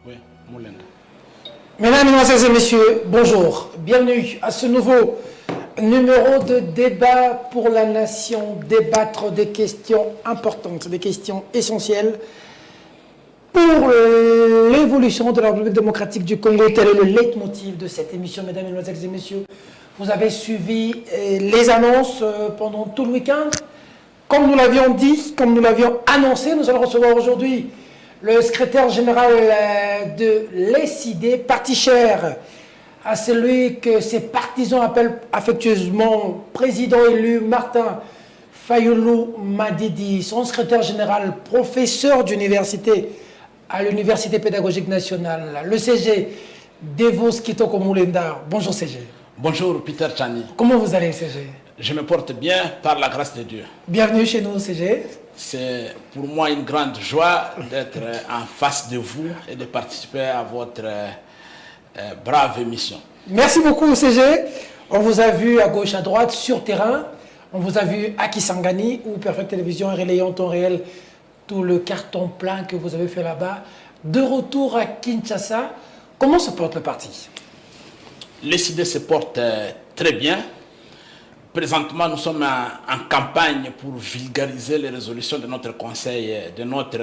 Oui, Moulenda. Mesdames, Mesdemoiselles et Messieurs, bonjour. Bienvenue à ce nouveau numéro de débat pour la nation. Débattre des questions importantes, des questions essentielles pour l'évolution de la République démocratique du Congo. Tel est le leitmotiv de cette émission, mesdames, Mesdemoiselles et Messieurs. Vous avez suivi les annonces pendant tout le week-end. Comme nous l'avions dit, comme nous l'avions annoncé, nous allons recevoir aujourd'hui le secrétaire général de l'ESID, parti cher à celui que ses partisans appellent affectueusement président élu, Martin Fayoulou Madidi, son secrétaire général, professeur d'université à l'Université pédagogique nationale, le CG Devos Kitoko Moulenda. Bonjour CG. Bonjour Peter Chani. Comment vous allez CG? Je me porte bien par la grâce de Dieu. Bienvenue chez nous CG. C'est pour moi une grande joie d'être en face de vous et de participer à votre brave émission. Merci beaucoup CG. On vous a vu à gauche, à droite, sur terrain. On vous a vu à Kisangani, où Perfect Télévision a relayé en temps réel tout le carton plein que vous avez fait là-bas. De retour à Kinshasa, comment se porte le parti? L'ESID se porte très bien. Présentement, nous sommes en campagne pour vulgariser les résolutions de notre conseil, de notre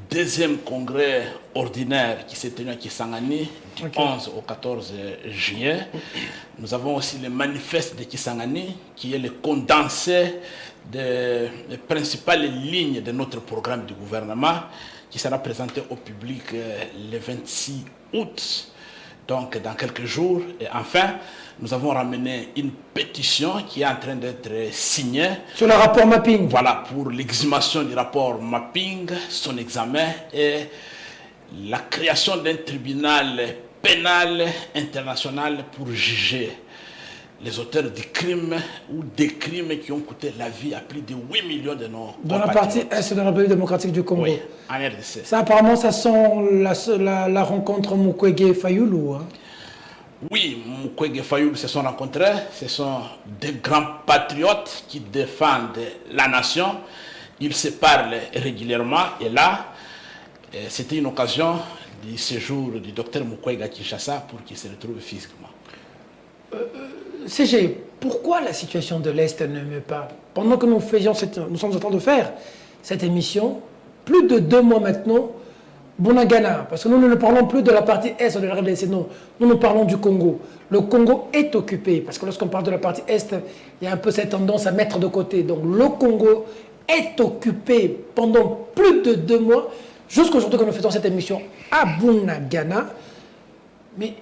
deuxième congrès ordinaire qui s'est tenu à Kisangani du 11 au 14 juillet. Nous avons aussi le manifeste de Kisangani qui est le condensé des principales lignes de notre programme du gouvernement qui sera présenté au public le 26 août. Donc, dans quelques jours. Et enfin, nous avons ramené une pétition qui est en train d'être signée. Sur le rapport mapping. Voilà, pour l'exhumation du rapport mapping, son examen et la création d'un tribunal pénal international pour juger les auteurs de crimes ou des crimes qui ont coûté la vie à plus de 8 millions de nos dans la partie est de la République démocratique du Congo. Oui, en RDC. Ça, apparemment, ça sent la rencontre Mukwege Fayoulou. Hein. Oui, Mukwege Fayoulou se sont rencontrés. Ce sont des grands patriotes qui défendent la nation. Ils se parlent régulièrement. Et là, c'était une occasion du séjour du docteur Mukwege à Kinshasa pour qu'il se retrouve physiquement. CG, pourquoi la situation de l'Est ne met pas? Pendant que nous sommes en train de faire cette émission, plus de 2 mois maintenant, Bunagana, parce que nous ne parlons plus de la partie Est de la RDC, non, nous parlons du Congo. Le Congo est occupé, parce que lorsqu'on parle de la partie Est, il y a un peu cette tendance à mettre de côté. Donc le Congo est occupé pendant plus de 2 mois, jusqu'aujourd'hui que nous faisons cette émission à Bunagana. Mais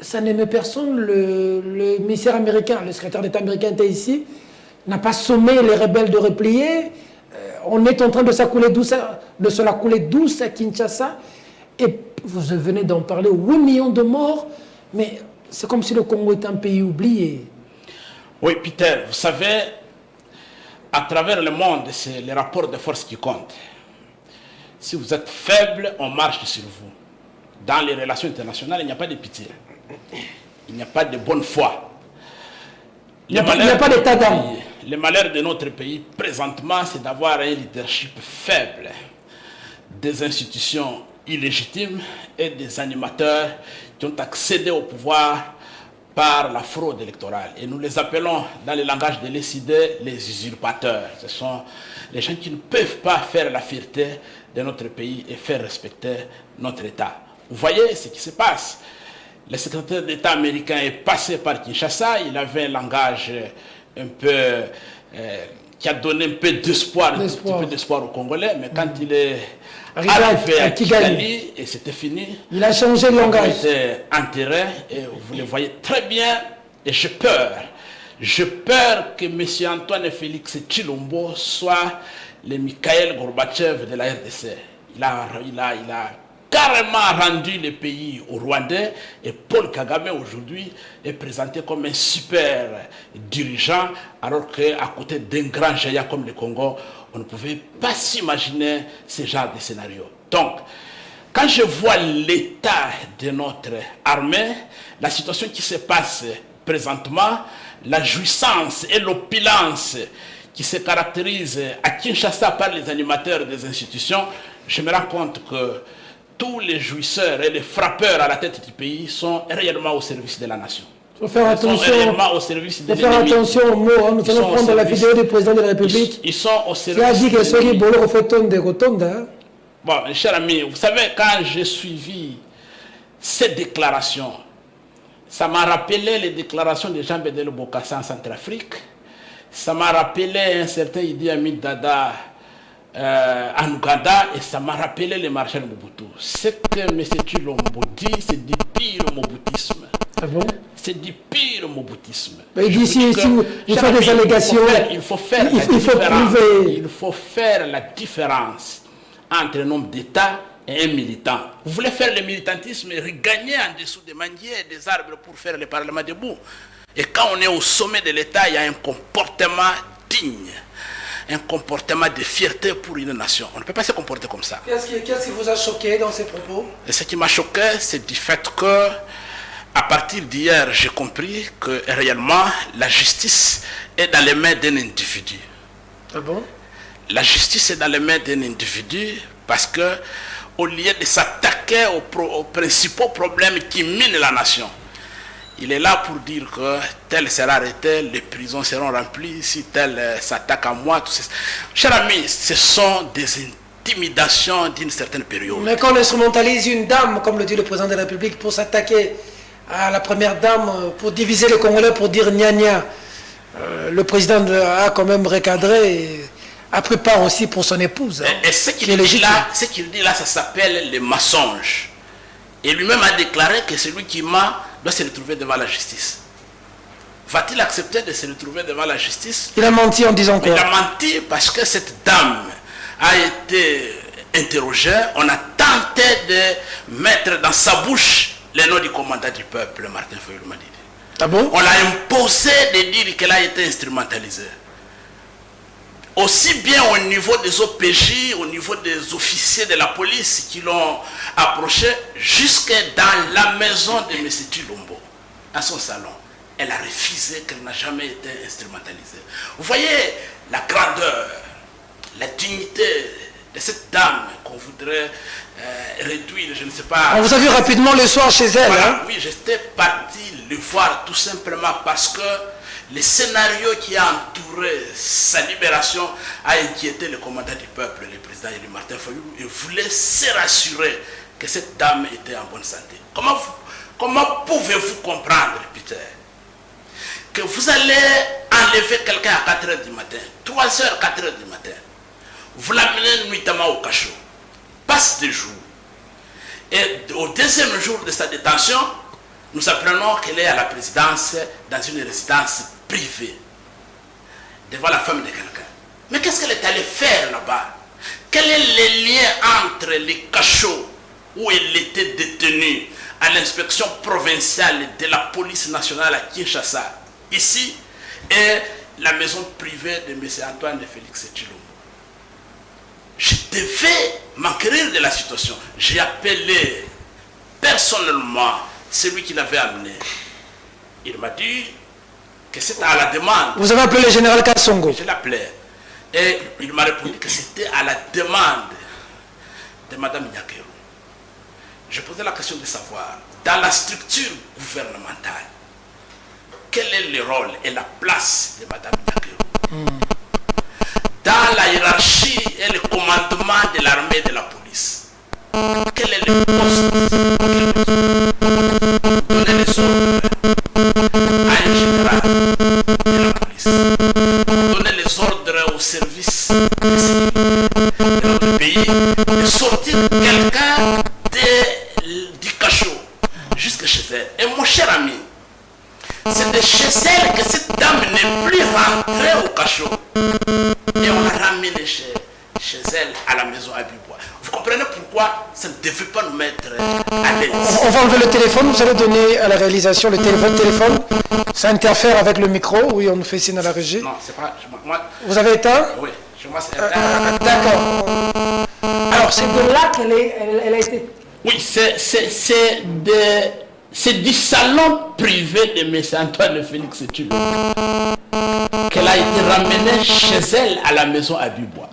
ça n'aimait personne, le ministère américain, le secrétaire d'État américain était ici, n'a pas sommé les rebelles de replier. On est en train de se la couler douce à Kinshasa. Et vous venez d'en parler, 8 millions de morts, mais c'est comme si le Congo était un pays oublié. Oui, Peter, vous savez, à travers le monde, c'est les rapports de force qui comptent. Si vous êtes faible, on marche sur vous. Dans les relations internationales, il n'y a pas de pitié. Il n'y a pas de bonne foi. Il n'y a pas d'état d'âme. Le malheur de notre pays, présentement, c'est d'avoir un leadership faible, des institutions illégitimes et des animateurs qui ont accédé au pouvoir par la fraude électorale. Et nous les appelons, dans le langage de l'ESID, les usurpateurs. Ce sont les gens qui ne peuvent pas faire la fierté de notre pays et faire respecter notre État. Vous voyez ce qui se passe. Le secrétaire d'État américain est passé par Kinshasa. Il avait un langage un peu qui a donné un peu d'espoir, aux Congolais. Mais quand il est arrivé à Kigali, et c'était fini. Il a changé de langage. Il était enterré et vous le voyez très bien. Et j'ai peur. J'ai peur que M. Antoine Félix Tshilombo soit le Mikhail Gorbatchev de la RDC. Il a carrément rendu le pays au Rwandais et Paul Kagame aujourd'hui est présenté comme un super dirigeant alors qu'à côté d'un grand géant comme le Congo, on ne pouvait pas s'imaginer ce genre de scénario. Donc, quand je vois l'état de notre armée, la situation qui se passe présentement, la jouissance et l'opulence qui se caractérise à Kinshasa par les animateurs des institutions, je me rends compte que tous les jouisseurs et les frappeurs à la tête du pays sont réellement au service de la nation. Il faut faire attention, au service de faire attention aux mots. Hein. Nous allons prendre la vidéo du président de la République. Ils sont au service. Qui a dit que ceux qui volent refaitent des rotondes. Bon, mes chers amis, vous savez, quand j'ai suivi ces déclarations, ça m'a rappelé les déclarations de Jean-Bédel Bokassa en Centrafrique. Ça m'a rappelé un certain Idi Amin Dada en Ouganda, et ça m'a rappelé le maréchal Mobutu. Ce que M. Tshilombo dit, c'est du pire moboutisme. Ah bon? C'est du pire moboutisme. Mais si vous faites des allégations, il faut faire la différence entre un homme d'État et un militant. Vous voulez faire le militantisme et regagner en dessous des manguiers et des arbres pour faire le Parlement debout. Et quand on est au sommet de l'État, il y a un comportement digne, un comportement de fierté pour une nation. On ne peut pas se comporter comme ça. Qu'est-ce qui vous a choqué dans ces propos? Et ce qui m'a choqué, c'est du fait que, à partir d'hier, j'ai compris que réellement, la justice est dans les mains d'un individu. Ah bon? La justice est dans les mains d'un individu parce que, au lieu de s'attaquer aux principaux problèmes qui minent la nation, il est là pour dire que tel sera arrêté, les prisons seront remplies, si tel s'attaque à moi, tout ça. Chers amis, ce sont des intimidations d'une certaine période. Mais quand on instrumentalise une dame, comme le dit le président de la République, pour s'attaquer à la première dame, pour diviser les Congolais, pour dire gna gna, le président a quand même recadré et a pris part aussi pour son épouse. Et ce qu'il dit là, ça s'appelle le mensonge. Et lui-même a déclaré que celui qui ment doit se retrouver devant la justice. Va-t-il accepter de se retrouver devant la justice? Il a menti en disant quoi? Il a menti parce que cette dame a été interrogée. On a tenté de mettre dans sa bouche le nom du commandant du peuple, Martin Fayulu Madidi. Ah bon? On l'a imposé de dire qu'elle a été instrumentalisée. Aussi bien au niveau des OPJ, au niveau des officiers de la police qui l'ont approché, jusque dans la maison de M. Tshilombo, à son salon. Elle a refusé qu'elle n'a jamais été instrumentalisée. Vous voyez la grandeur, la dignité de cette dame qu'on voudrait réduire, je ne sais pas. On vous a vu rapidement le soir chez elle. Voilà, hein? oui, j'étais parti le voir tout simplement parce que le scénario qui a entouré sa libération a inquiété le commandant du peuple, le président Martin Fayulu, et voulait se rassurer que cette dame était en bonne santé. Comment pouvez-vous comprendre, Peter, que vous allez enlever quelqu'un à 4 h du matin, 3 h, 4 h du matin, vous l'amenez nuitamment au cachot, passe des jours, et au deuxième jour de sa détention, nous apprenons qu'elle est à la présidence dans une résidence privée, devant la femme de quelqu'un. Mais qu'est-ce qu'elle est allée faire là-bas? Quel est le lien entre les cachots où elle était détenue à l'inspection provinciale de la police nationale à Kinshasa, ici, et la maison privée de M. Antoine de Félix Tshilombo? Je devais m'enquérir de la situation. J'ai appelé personnellement celui qui l'avait amené. Il m'a dit que c'était à la demande. Vous avez appelé le général Kassongo? Je l'appelais. Et il m'a répondu que c'était à la demande de Mme Nyakero. Je posais la question de savoir, dans la structure gouvernementale, quel est le rôle et la place de Mme Nyakero? Dans la hiérarchie et le commandement de l'armée et de la police, quel est le poste? Donner les ordres à un général de la police, donner les ordres au service de sécurité de notre pays, de sortir quelqu'un du cachot jusque chez elle. Et mon cher ami, c'est de chez elle que cette dame n'est plus rentrée au cachot. Et on l'a ramenée chez elle à la maison à Bibois. Vous comprenez pourquoi ça ne devait pas nous mettre à l'aise. On va enlever le téléphone, vous allez donner à la réalisation le téléphone. Ça interfère avec le micro, oui, on nous fait signe à la régie. Non, c'est pas... Moi, vous avez éteint? Oui, chez moi c'est éteint. D'accord. Alors c'est de là qu'elle a été... Oui, c'est du salon privé de M. Antoine Félix Tshilombo qu'elle a été ramenée chez elle à la maison à Bibois.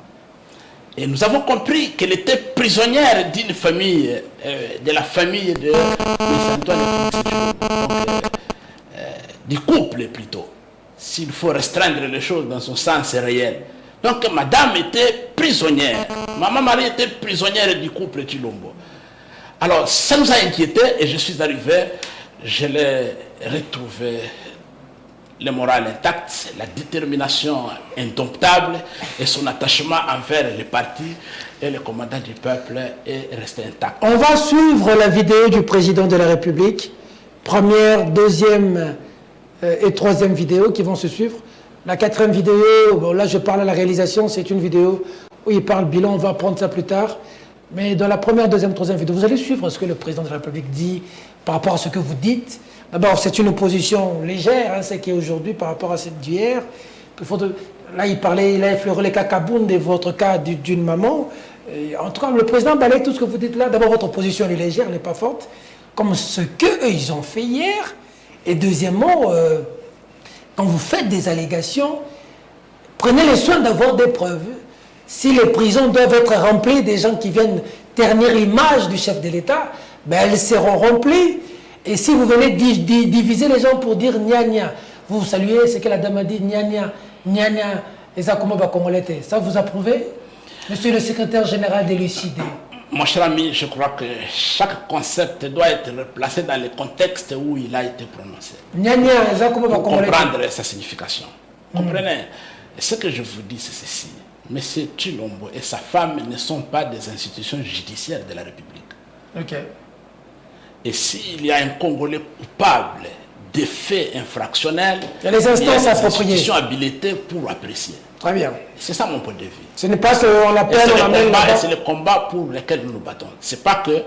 Et nous avons compris qu'elle était prisonnière d'une famille, de la famille de Saint-Antoine du couple plutôt, s'il faut restreindre les choses dans son sens réel. Donc madame était prisonnière, maman Marie était prisonnière du couple Chilombo. Alors ça nous a inquiétés et je suis arrivé, je l'ai retrouvé le moral intact, la détermination indomptable et son attachement envers les partis et le commandant du peuple est resté intact. On va suivre la vidéo du président de la République, première, deuxième et troisième vidéo qui vont se suivre. La quatrième vidéo, bon, là je parle à la réalisation, c'est une vidéo où il parle bilan, on va prendre ça plus tard. Mais dans la première, deuxième, troisième vidéo, vous allez suivre ce que le président de la République dit par rapport à ce que vous dites. D'abord, c'est une opposition légère, hein, ce qui est aujourd'hui par rapport à celle d'hier. Là, il a effleuré les cas Kaboun de votre cas d'une maman. Et en tout cas, le président balaye tout ce que vous dites là. D'abord, votre opposition est légère, elle n'est pas forte, comme ce qu'eux, ils ont fait hier. Et deuxièmement, quand vous faites des allégations, prenez le soin d'avoir des preuves. Si les prisons doivent être remplies des gens qui viennent ternir l'image du chef de l'État, ben elles seront remplies. Et si vous venez diviser les gens pour dire gna gna, vous saluez ce que la dame a dit, gna gna, gna gna, et ça comment va congolais, ça vous approuvez? Monsieur le secrétaire général d'élucider. Mon cher ami, je crois que chaque concept doit être placé dans le contexte où il a été prononcé. Gna gna, et ça comment va congolais. Pour comprendre sa signification. Comprenez? Ce que je vous dis, c'est ceci. M. Chilombo et sa femme ne sont pas des institutions judiciaires de la République. Ok. Et s'il y a un Congolais coupable de faits infractionnels, il y a les instances appropriées. Des institutions habilitées pour apprécier. Très bien. C'est ça mon point de vue. Ce n'est pas qu'on l'appelle, on l'amène là-bas. C'est le combat pour lequel nous nous battons. C'est pas que,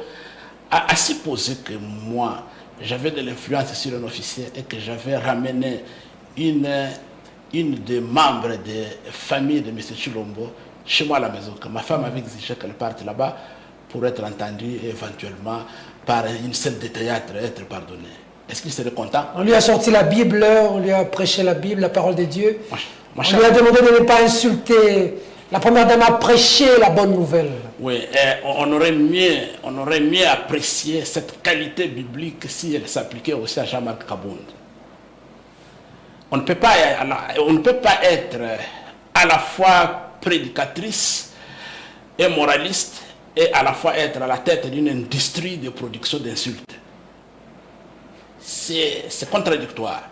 à supposer que moi, j'avais de l'influence sur un officier et que j'avais ramené une des membres de famille de M. Chilombo chez moi à la maison, que ma femme avait exigé qu'elle parte là-bas pour être entendue et éventuellement par une scène de théâtre être pardonné. Est-ce qu'il serait content? On lui a sorti la Bible, on lui a prêché la Bible, la parole de Dieu. On lui a demandé de ne pas insulter. La première dame a prêché la bonne nouvelle. Oui, on aurait mieux apprécié cette qualité biblique si elle s'appliquait aussi à Jean-Marc Kabound. On ne peut pas être à la fois prédicatrice et moraliste et à la fois être à la tête d'une industrie de production d'insultes. C'est contradictoire.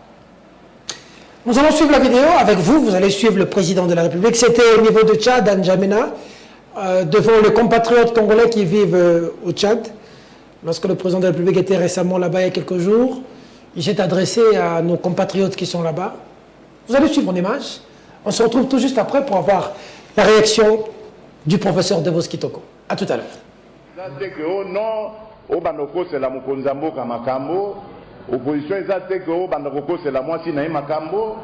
Nous allons suivre la vidéo avec vous. Vous allez suivre le président de la République. C'était au niveau de Tchad, à N'Djamena, devant les compatriotes congolais qui vivent au Tchad. Lorsque le président de la République était récemment là-bas il y a quelques jours, il s'est adressé à nos compatriotes qui sont là-bas. Vous allez suivre en image. On se retrouve tout juste après pour avoir la réaction du professeur Devos Kitoko. A tout à l'heure. Opposition ezate que bandako c'est la moitié na makambo.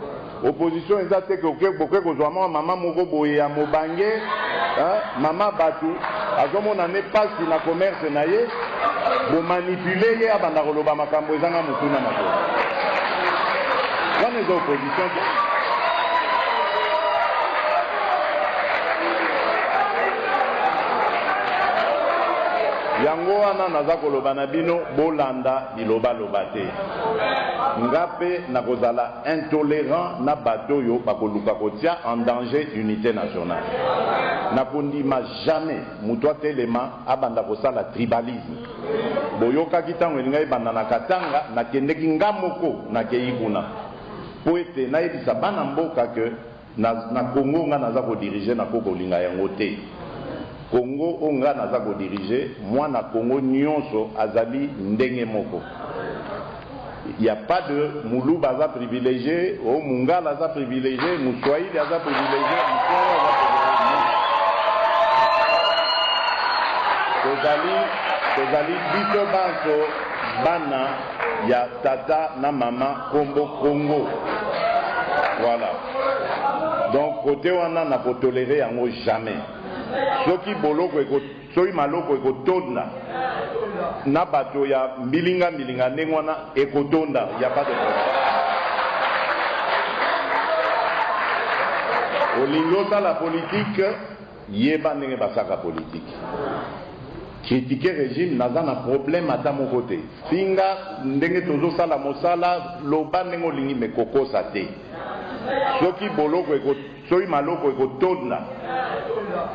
Opposition ezate que oké kozwama mama moko boye ya mobange, mama batu azomona ne pas na commerce na ye, bo manipuler ye abandako loba makambo ezanga mutuna na ko. Wana est opposition. Yango wana naza koloba na bino bolanda biloba loba te. Ngape nakozala intolérant na bato yo bakoluka kotia en danger unité nationale. Nakondima jamais mutwa telema abanda kosala tribalisme. Boyoka kitango elinga ebanda na katanga nakendeki ngamoko nakei kuna. Po ete nayebisa bana mboka ke na Congo nga naza kodiriger na koko linga yango te. Congo onga naza ko diriger moi na Congo nyonso azali ndenge moko. Il n'y a pas de Moulou baza privilégié, ou Mungala baza privilégié, Moussoaïd baza privilégié, Tozali biso banso bana ya tata na mama Kombo Congo. Voilà. Donc côté wana na ko tolérer yango jamais. Soki boloko soki maloko ekotonda na bato ya milinga ndenge wana ekotonda, il y a pas de problème. Olingo la politique yeba ndenge basaka politique. Critiquer régime naza na problème ata mon côté. Finga ndenge tozo sala mosala loba ndenge olingi mekokosa te. Soki boloko soki maloko ekotonda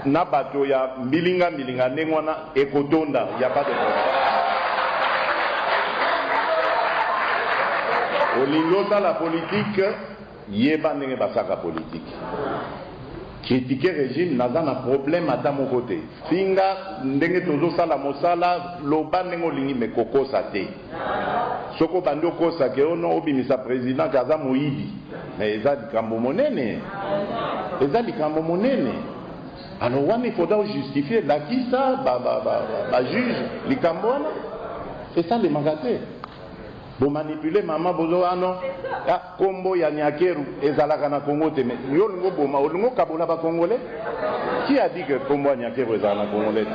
na bato ya mbilinga ndenge wana ekotonda ya pas de problème. Olingi osala politique yeba ndenge basaka politique. Critiquer régime naza na problème ata mon côté. Finga ndenge tozo sala mosala loba ndenge olingi mekokosa te. Soko bando kosa ke ono obimisa président kaza moyibi. Mais eza likambo monene. Eza likambo monene. Alors wana il faudra justifier la qui ça ba juge likambo wana. Et ça les magaté. Vous manipulez maman bozo ano ya kombo ya nyakeru ezalaka na Congo te mais yo ngo boma ngo kabola ba congolais. Qui a dit que kombo ya nyakeru ezalaka na congolais?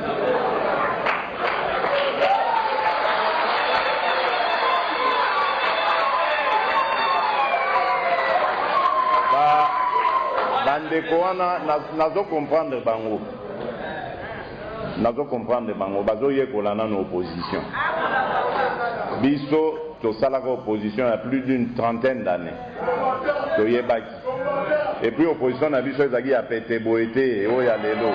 Bandeko wana nazo comprendre bango. Nazo comprendre bango bazo yekola na opposition. Biso to salaka opposition il y a plus d'une trentaine d'années. To yebaki. Et puis opposition na biso ezaki ya pete boete et oya lelo.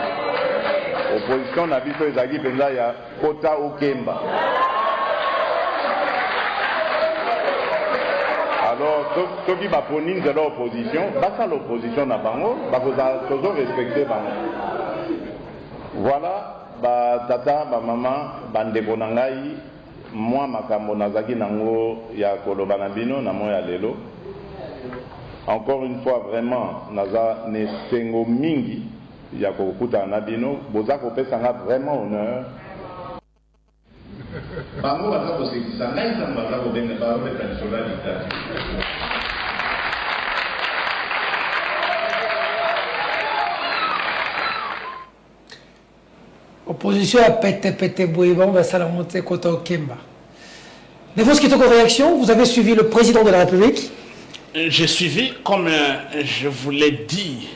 Opposition na biso ezaki penza ya kota okemba. Alors, ceux qui baponine de l'opposition, basa l'opposition na bango, toujours respecter bango. Voilà, ba tata, ba maman, bandeko nangai, moi makambo nazaki nango ya koloba na bino na moya lelo. Encore une fois vraiment naza ne sengo mingi ya kokuta na bino, boza kopesa nga vraiment honneur. Bango baza kosekisa ngai ntango baza kobenga baoleka lisolo ya dictature. Opposition à pété Bouéban, va ça la montée côté au Kemba. Devant ce qui est en réaction, vous avez suivi le président de la République. J'ai suivi, comme je vous l'ai dit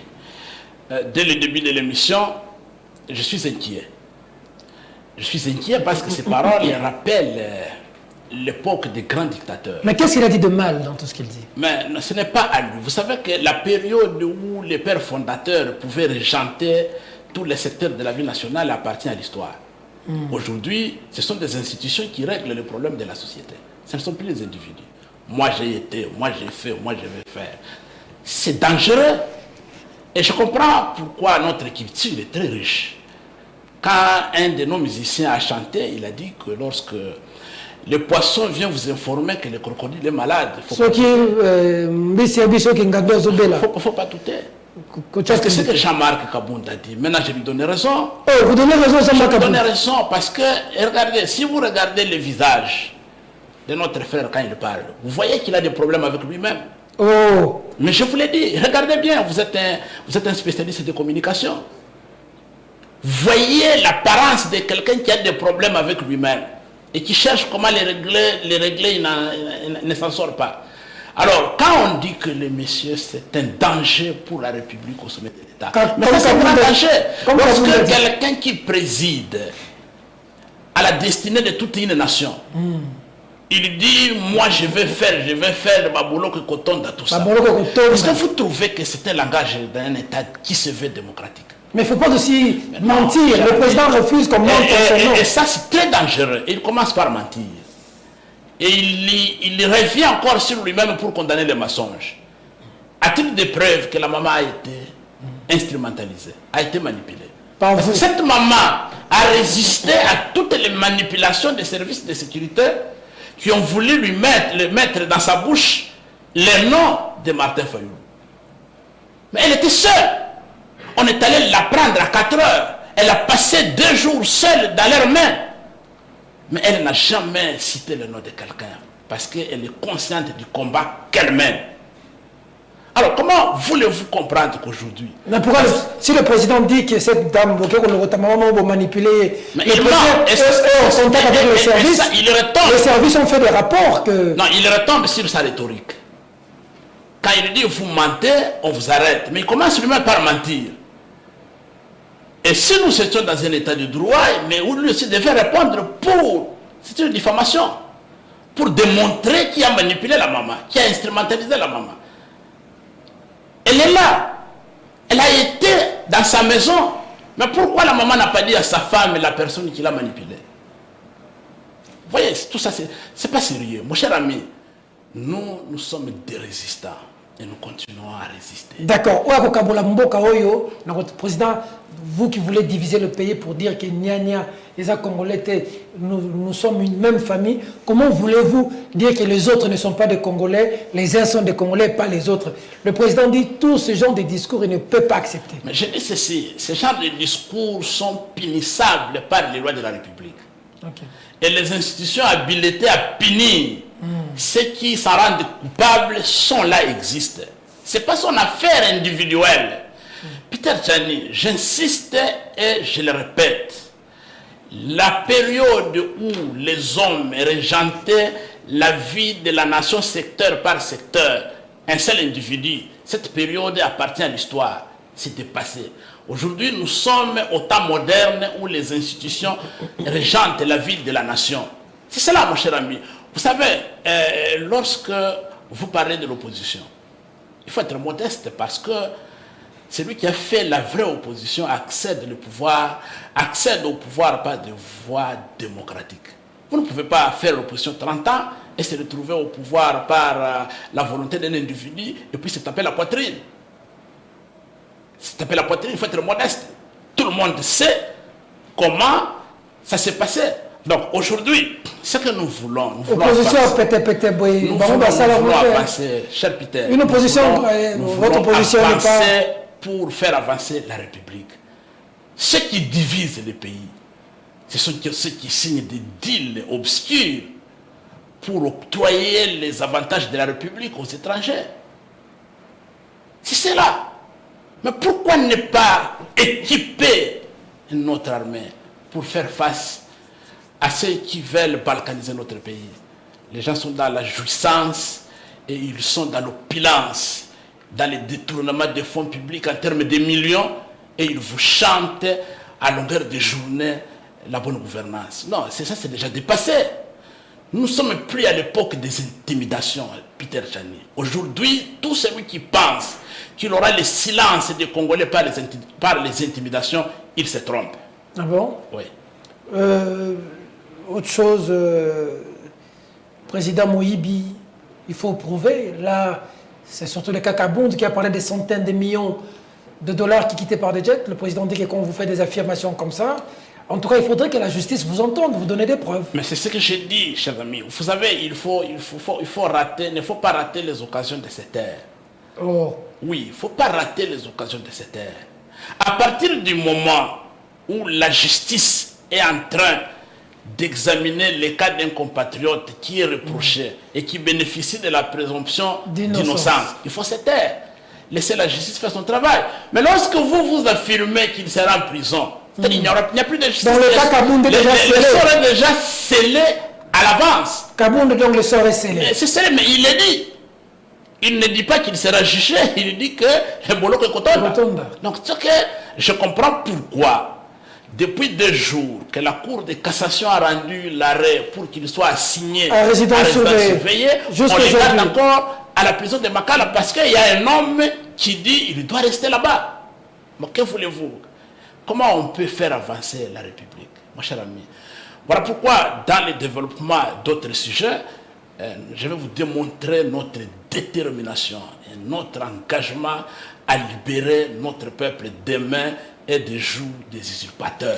dès le début de l'émission, je suis inquiet. Je suis inquiet parce que ces paroles rappellent l'époque des grands dictateurs. Mais qu'est-ce qu'il a dit de mal dans tout ce qu'il dit? Mais ce n'est pas à lui. Vous savez que la période où les pères fondateurs pouvaient régenter tous les secteurs de la vie nationale appartient à l'histoire. Aujourd'hui, ce sont des institutions qui règlent les problèmes de la société. Ce ne sont plus les individus. Moi j'ai été, moi j'ai fait, moi je vais faire. C'est dangereux. Et je comprends pourquoi notre équipe est très riche. Quand un de nos musiciens a chanté, il a dit que lorsque le poisson vient vous informer que le crocodile est malade, il ne faut pas douter. Parce que c'est que Jean-Marc Kabound a dit. Maintenant, je lui donne raison. Oh, vous donnez raison, Jean-Marc Kabound. Je lui donne raison parce que, regardez, si vous regardez le visage de notre frère quand il parle, vous voyez qu'il a des problèmes avec lui-même. Oh. Mais je vous l'ai dit, regardez bien, vous êtes un spécialiste de communication. Voyez l'apparence de quelqu'un qui a des problèmes avec lui-même et qui cherche comment les régler, il ne s'en sort pas. Alors, quand on dit que le monsieur c'est un danger pour la République au sommet de l'État, mais c'est un grand danger. Lorsque quelqu'un qui préside à la destinée de toute une nation, il dit, moi je vais faire Babolo que coton dans tout ça. Est-ce que vous trouvez que c'est un langage d'un État qui se veut démocratique? Mais il ne faut pas aussi mentir. Le président refuse qu'on mente. Et ça, c'est très dangereux. Il commence par mentir. Et il revient encore sur lui-même pour condamner les mensonges. A-t-il des preuves que la maman a été instrumentalisée, a été manipulée? Parce que cette maman a résisté à toutes les manipulations des services de sécurité qui ont voulu lui mettre dans sa bouche le nom de Martin Fayoulou. Mais elle était seule. On est allé la prendre à 4 heures. Elle a passé 2 jours seule dans leurs mains. Mais elle n'a jamais cité le nom de quelqu'un. Parce qu'elle est consciente du combat qu'elle mène. Alors comment voulez-vous comprendre qu'aujourd'hui... Mais pourquoi, si le président dit que cette dame, va manipuler... Mais le président est en contact avec les services, les services ont fait des rapports que... Non, il retombe sur sa rhétorique. Quand il dit vous mentez, on vous arrête. Mais il commence lui-même par mentir. Et si nous étions dans un état de droit, mais où lui aussi devait répondre pour... C'est une diffamation. Pour démontrer qui a manipulé la maman, qui a instrumentalisé la maman. Elle est là. Elle a été dans sa maison. Mais pourquoi la maman n'a pas dit à sa femme la personne qui l'a manipulée? Vous voyez, tout ça, c'est pas sérieux. Mon cher ami, nous sommes des résistants et nous continuons à résister. D'accord. Notre président, vous qui voulez diviser le pays pour dire que les Congolais, nous sommes une même famille, comment voulez-vous dire que les autres ne sont pas des Congolais, les uns sont des Congolais, pas les autres? Le président dit tout ce genre de discours, il ne peut pas accepter. Mais je dis ceci, ce genre de discours sont punissables par les lois de la République. Okay. Et les institutions habilitées à punir ceux qui s'en rendent coupables sont là, existent. Ce n'est pas son affaire individuelle. Peter Tchani, j'insiste et je le répète, la période où les hommes régentaient la vie de la nation secteur par secteur, un seul individu, cette période appartient à l'histoire, c'est dépassé. Aujourd'hui, nous sommes au temps moderne où les institutions régentent la vie de la nation. C'est cela, mon cher ami. Vous savez, lorsque vous parlez de l'opposition, il faut être modeste parce que celui qui a fait la vraie opposition accède au pouvoir par des voies démocratiques. Vous ne pouvez pas faire l'opposition 30 ans et se retrouver au pouvoir par la volonté d'un individu et puis se taper la poitrine. Se taper la poitrine, il faut être modeste. Tout le monde sait comment ça s'est passé. Donc aujourd'hui, ce que nous voulons avancer, cher Peter, une opposition, votre opposition n'est pas... pour faire avancer la République. Ceux qui divisent les pays, ce sont ceux qui signent des deals obscurs pour octroyer les avantages de la République aux étrangers. C'est cela. Mais pourquoi ne pas équiper notre armée pour faire face à ceux qui veulent balkaniser notre pays? Les gens sont dans la jouissance et ils sont dans l'opulence, dans les détournements des fonds publics en termes de millions, et ils vous chantent à longueur de journée la bonne gouvernance. Non, ça c'est déjà dépassé. Nous ne sommes plus à l'époque des intimidations, Peter Tchani. Aujourd'hui, tout celui qui pense qu'il aura le silence des Congolais par les intimidations, il se trompe. Ah bon? Oui. Autre chose, président Moïbi, il faut prouver, là, c'est surtout le Kakabound qui a parlé des centaines de millions de dollars qui quittaient par des jets. Le président dit que quand vous faites des affirmations comme ça, en tout cas, il faudrait que la justice vous entende, vous donne des preuves. Mais c'est ce que j'ai dit, chers amis. Vous savez, il ne faut pas rater les occasions de cette ère. Oh. Oui, il ne faut pas rater les occasions de cette ère. À partir du moment où la justice est en train d'examiner les cas d'un compatriote qui est reproché et qui bénéficie de la présomption d'innocence, il faut se taire. Laisser la justice faire son travail. Mais lorsque vous affirmez qu'il sera en prison, il n'y a plus de justice. Dans le cas Kabound est déjà scellé. Le sort est déjà scellé à l'avance. Kabound, donc le sort est scellé. C'est scellé, mais il le dit. Il ne dit pas qu'il sera jugé, il dit que le boulot est Kotonda. Donc je comprends pourquoi, depuis 2 jours que la Cour de cassation a rendu l'arrêt pour qu'il soit assigné à résidence surveillée, on le garde encore à la prison de Makala parce qu'il y a un homme qui dit qu'il doit rester là-bas. Mais que voulez-vous? Comment on peut faire avancer la République, mon cher ami? Voilà pourquoi, dans le développement d'autres sujets, je vais vous démontrer notre détermination et notre engagement à libérer notre peuple des mains et des joues des usurpateurs.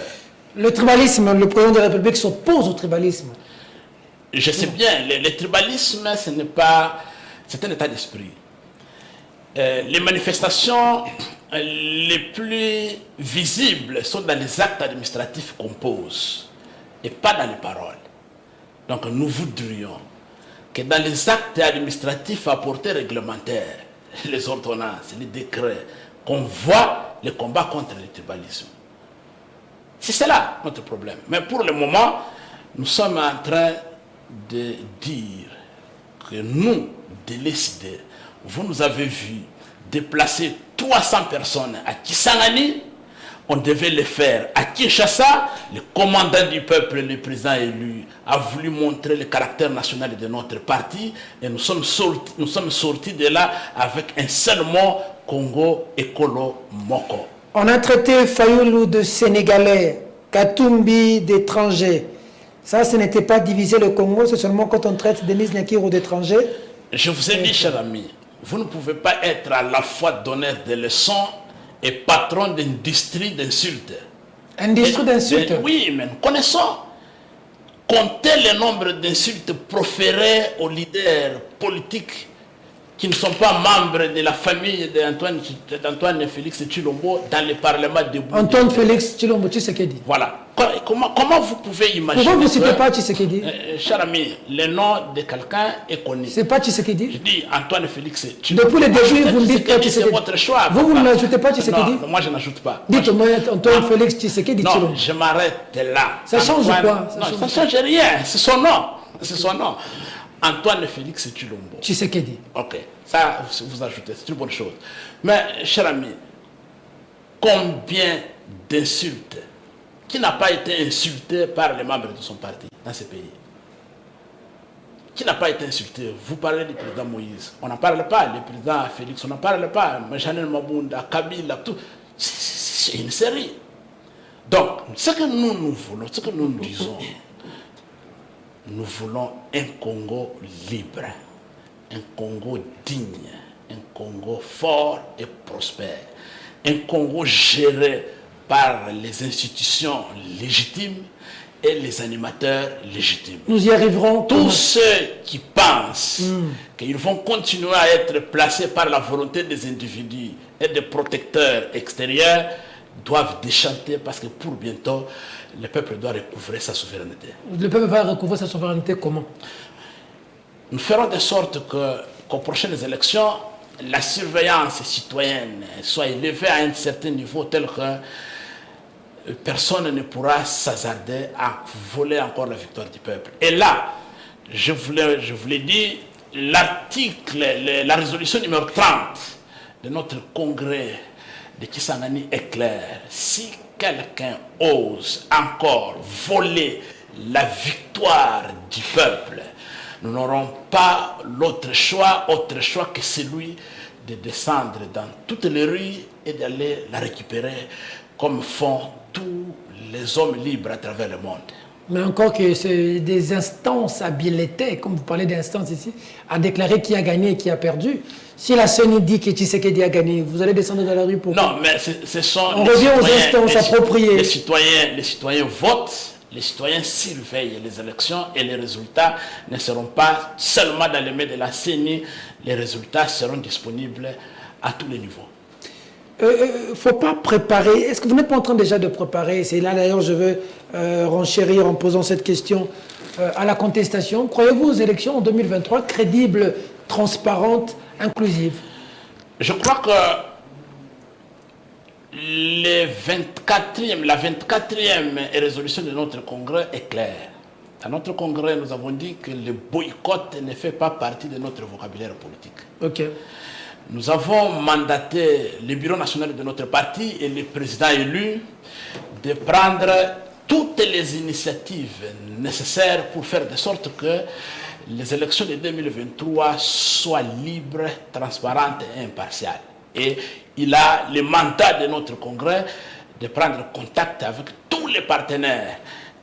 Le tribalisme, le président de la République s'oppose au tribalisme. Je sais bien, le tribalisme, c'est un état d'esprit. Les manifestations les plus visibles sont dans les actes administratifs qu'on pose et pas dans les paroles. Donc nous voudrions que dans les actes administratifs à portée réglementaire, les ordonnances, les décrets, qu'on voit le combat contre le tribalisme. C'est cela notre problème. Mais pour le moment, nous sommes en train de dire que nous, de décider, vous nous avez vu déplacer 300 personnes à Kisangani, on devait le faire. À Kinshasa, le commandant du peuple, le président élu, a voulu montrer le caractère national de notre parti et nous sommes sortis de là avec un seul mot, Congo Ekolo Moko. On a traité Fayoulou de Sénégalais, Katumbi d'étrangers. Ça, ce n'était pas diviser le Congo, c'est seulement quand on traite Denis Nyakiro d'étrangers. Je vous ai dit, cher ami, vous ne pouvez pas être à la fois donneur de leçons et patron d'industrie d'insultes. Industrie d'insultes? Oui, mais nous connaissons. Comptez le nombre d'insultes proférées aux leaders politiques qui ne sont pas membres de la famille d'Antoine Félix Tshilombo dans le Parlement de Boudi. Antoine Félix Tshilombo Tshisekedi. Voilà. Comment vous pouvez imaginer? Pourquoi vous ne citez pas Tshisekedi? Cher ami, le nom de quelqu'un est connu. C'est pas Tshisekedi? Je dis Antoine Félix Tshilombo. Depuis le début, vous ne dites pas Tshisekedi. C'est votre choix. Vous n'ajoutez pas Tshisekedi? Non, moi je n'ajoute pas. Dites-moi Antoine Félix Tshisekedi Tshilombo. Non, je m'arrête là. Ça change quoi? Non, ça ne change rien. C'est son nom. C'est son nom. Antoine Félix Tshilombo. Tshisekedi. Ok, ça vous ajoutez, c'est une bonne chose. Mais, cher ami, combien d'insultes qui n'a pas été insulté par les membres de son parti dans ce pays? Qui n'a pas été insulté? Vous parlez du président Moïse, on n'en parle pas, le président Félix, on n'en parle pas, Janel Mabunda, Kabila, tout. C'est une série. Donc, ce que nous voulons, ce que nous disons, nous voulons un Congo libre, un Congo digne, un Congo fort et prospère, un Congo géré par les institutions légitimes et les animateurs légitimes. Nous y arriverons. Tous ceux qui pensent qu'ils vont continuer à être placés par la volonté des individus et des protecteurs extérieurs doivent déchanter parce que pour bientôt, le peuple doit recouvrer sa souveraineté. Le peuple va recouvrer sa souveraineté comment? Nous ferons de sorte qu'aux prochaines élections, la surveillance citoyenne soit élevée à un certain niveau tel que personne ne pourra s'hasarder à voler encore la victoire du peuple. Et là, je vous l'ai dit, l'article, la résolution numéro 30 de notre congrès de Kisangani est clair. Si quelqu'un ose encore voler la victoire du peuple, nous n'aurons pas autre choix que celui de descendre dans toutes les rues et d'aller la récupérer comme font tous les hommes libres à travers le monde. Mais encore que c'est des instances habilitées, comme vous parlez d'instances ici, à déclarer qui a gagné et qui a perdu. Si la CENI dit que Tshisekedi a gagné, vous allez descendre dans la rue pour... Non, mais ce sont... On revient aux instances appropriées. Les citoyens votent, les citoyens surveillent les élections et les résultats ne seront pas seulement dans les mains de la CENI, les résultats seront disponibles à tous les niveaux. Il ne faut pas préparer. Est-ce que vous n'êtes pas en train déjà de préparer? C'est là d'ailleurs je veux renchérir en posant cette question à la contestation. Croyez-vous aux élections en 2023 crédibles, transparentes, inclusives? Je crois que la 24e résolution de notre congrès est claire. Dans notre congrès, nous avons dit que le boycott ne fait pas partie de notre vocabulaire politique. Ok. Nous avons mandaté le bureau national de notre parti et le président élu de prendre toutes les initiatives nécessaires pour faire de sorte que les élections de 2023 soient libres, transparentes et impartiales. Et il a le mandat de notre congrès de prendre contact avec tous les partenaires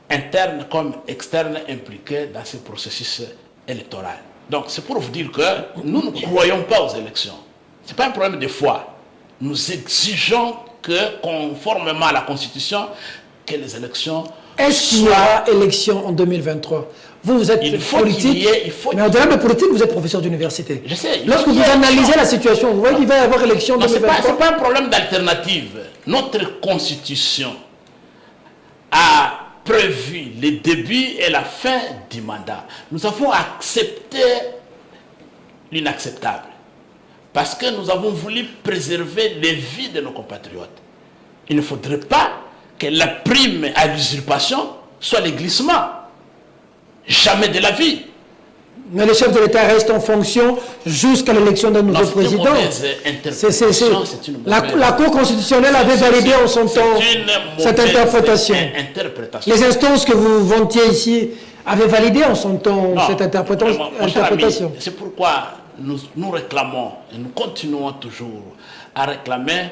internes comme externes impliqués dans ce processus électoral. Donc c'est pour vous dire que nous ne croyons pas aux élections. Ce n'est pas un problème de foi. Nous exigeons que, conformément à la Constitution, que les élections... Est-ce qu'il y aura élection en 2023? Vous êtes politique, mais au-delà de politique, vous êtes professeur d'université. Je sais. Lorsque vous analysez la situation, vous voyez qu'il va y avoir élection en 2023. Ce n'est pas un problème d'alternative. Notre Constitution a prévu le début et la fin du mandat. Nous avons accepté l'inacceptable. Parce que nous avons voulu préserver les vies de nos compatriotes. Il ne faudrait pas que la prime à l'usurpation soit le glissement. Jamais de la vie. Mais le chef de l'État reste en fonction jusqu'à l'élection d'un nouveau président. La Cour constitutionnelle avait validé en son temps cette interprétation. Les instances que vous vantiez ici avaient validé en son temps cette interprétation. C'est pourquoi nous réclamons, et nous continuons toujours à réclamer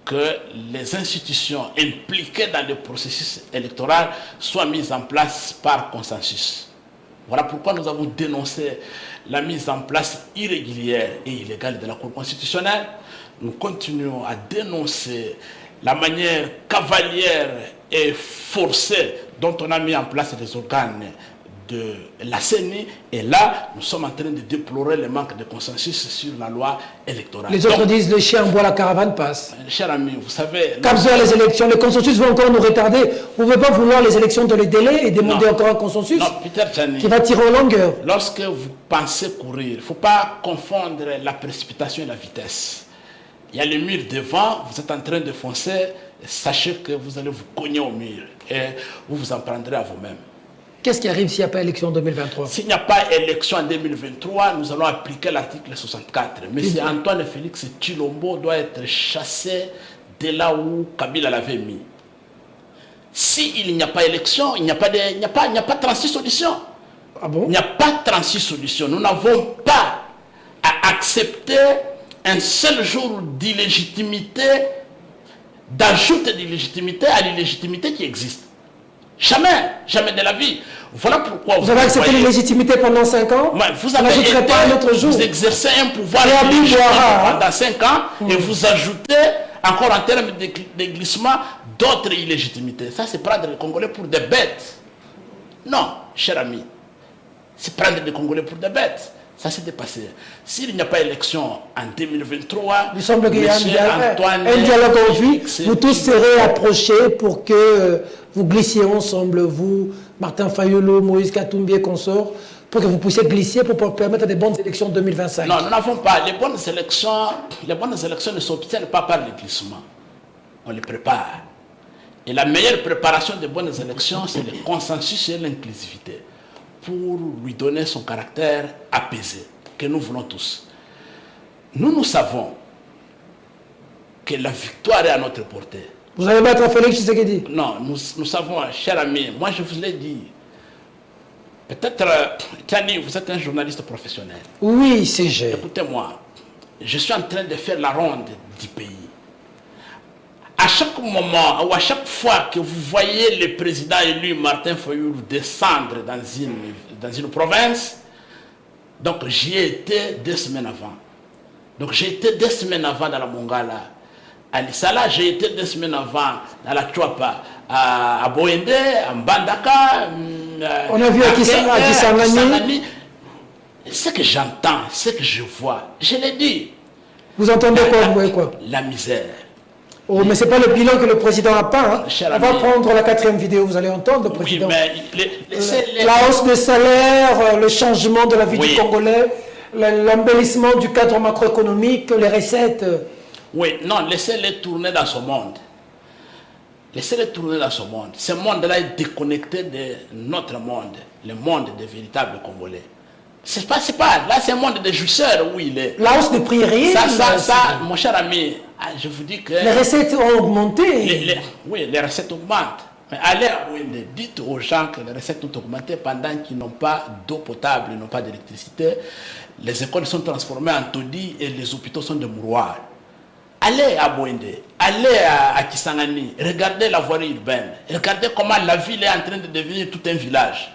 que les institutions impliquées dans le processus électoral soient mises en place par consensus. Voilà pourquoi nous avons dénoncé la mise en place irrégulière et illégale de la Cour constitutionnelle. Nous continuons à dénoncer la manière cavalière et forcée dont on a mis en place les organes de la CENI. Et là, nous sommes en train de déplorer le manque de consensus sur la loi électorale. Les autres disent le chien boit, la caravane passe. Cher ami, vous savez... Quand vous avez les élections, le consensus va encore nous retarder. Vous ne pouvez pas vouloir les élections de les délais et demander encore un consensus qui va tirer en longueur. Lorsque vous pensez courir, il ne faut pas confondre la précipitation et la vitesse. Il y a le mur devant, vous êtes en train de foncer, sachez que vous allez vous cogner au mur et vous vous en prendrez à vous-même. Qu'est-ce qui arrive s'il n'y a pas élection en 2023? S'il n'y a pas élection en 2023, nous allons appliquer l'article 64. Mais si Antoine Félix Tshilombo doit être chassé de là où Kabila l'avait mis. S'il n'y a pas élection, il n'y a pas 36 solutions. Ah bon? Il n'y a pas 36 solutions. Nous n'avons pas à accepter un seul jour d'illégitimité, d'ajout d'illégitimité à l'illégitimité qui existe. Jamais, jamais de la vie. Voilà pourquoi vous avez accepté l'illégitimité pendant 5 ans. Vous avez pas un autre jour. Vous exercez un pouvoir pendant 5 ans et vous ajoutez encore en termes de glissement d'autres illégitimités. Ça, c'est prendre les Congolais pour des bêtes. Non, cher ami, c'est prendre les Congolais pour des bêtes. Ça s'est dépassé. S'il n'y a pas élection en 2023, il semble qu'il y a un dialogue en vue. Vous tous serez approchés pour que vous glissiez ensemble, vous, Martin Fayulu, Moïse Katumbi et consorts, pour que vous puissiez glisser pour permettre des bonnes élections en 2025. Non, nous n'avons pas. Les bonnes élections ne s'obtiennent pas par le glissement. On les prépare. Et la meilleure préparation des bonnes élections, c'est le consensus et l'inclusivité, pour lui donner son caractère apaisé, que nous voulons tous. Nous savons que la victoire est à notre portée. Vous allez battre Félix Tshisekedi? Non, nous savons, cher ami, moi je vous l'ai dit, peut-être, Tiani, vous êtes un journaliste professionnel. Oui, c'est j'ai. Écoutez-moi, je suis en train de faire la ronde du pays. À chaque moment ou à chaque fois que vous voyez le président élu Martin Fayulu descendre dans une province, donc j'y ai été 2 semaines avant. Donc j'ai été 2 semaines avant dans la Mongala. À Lissala, j'ai été 2 semaines avant dans la Chouapa, à Boende, à Mbandaka. On a vu à Kisangani. Ce que j'entends, ce que je vois, je l'ai dit. Vous entendez quoi, vous voyez quoi? La misère. Oh, mais ce n'est pas le bilan que le président a peint. Hein. On va prendre la 4e vidéo, vous allez entendre le président. Oui, mais la hausse des salaires, le changement de la vie du Congolais, l'embellissement du cadre macroéconomique, les recettes. Oui, non, laissez-les tourner dans ce monde. Laissez-les tourner dans ce monde. Ce monde-là est déconnecté de notre monde, le monde des véritables Congolais. C'est pas, là c'est un monde de jouisseurs où il est. La hausse des prix réels. Ça, mon cher ami, je vous dis que... Les recettes ont augmenté. Oui, les recettes augmentent. Mais allez à Bouende, dites aux gens que les recettes ont augmenté pendant qu'ils n'ont pas d'eau potable, ils n'ont pas d'électricité. Les écoles sont transformées en taudis et les hôpitaux sont des mouroirs. Allez à Bouende, allez à Kisangani, regardez la voirie urbaine, regardez comment la ville est en train de devenir tout un village.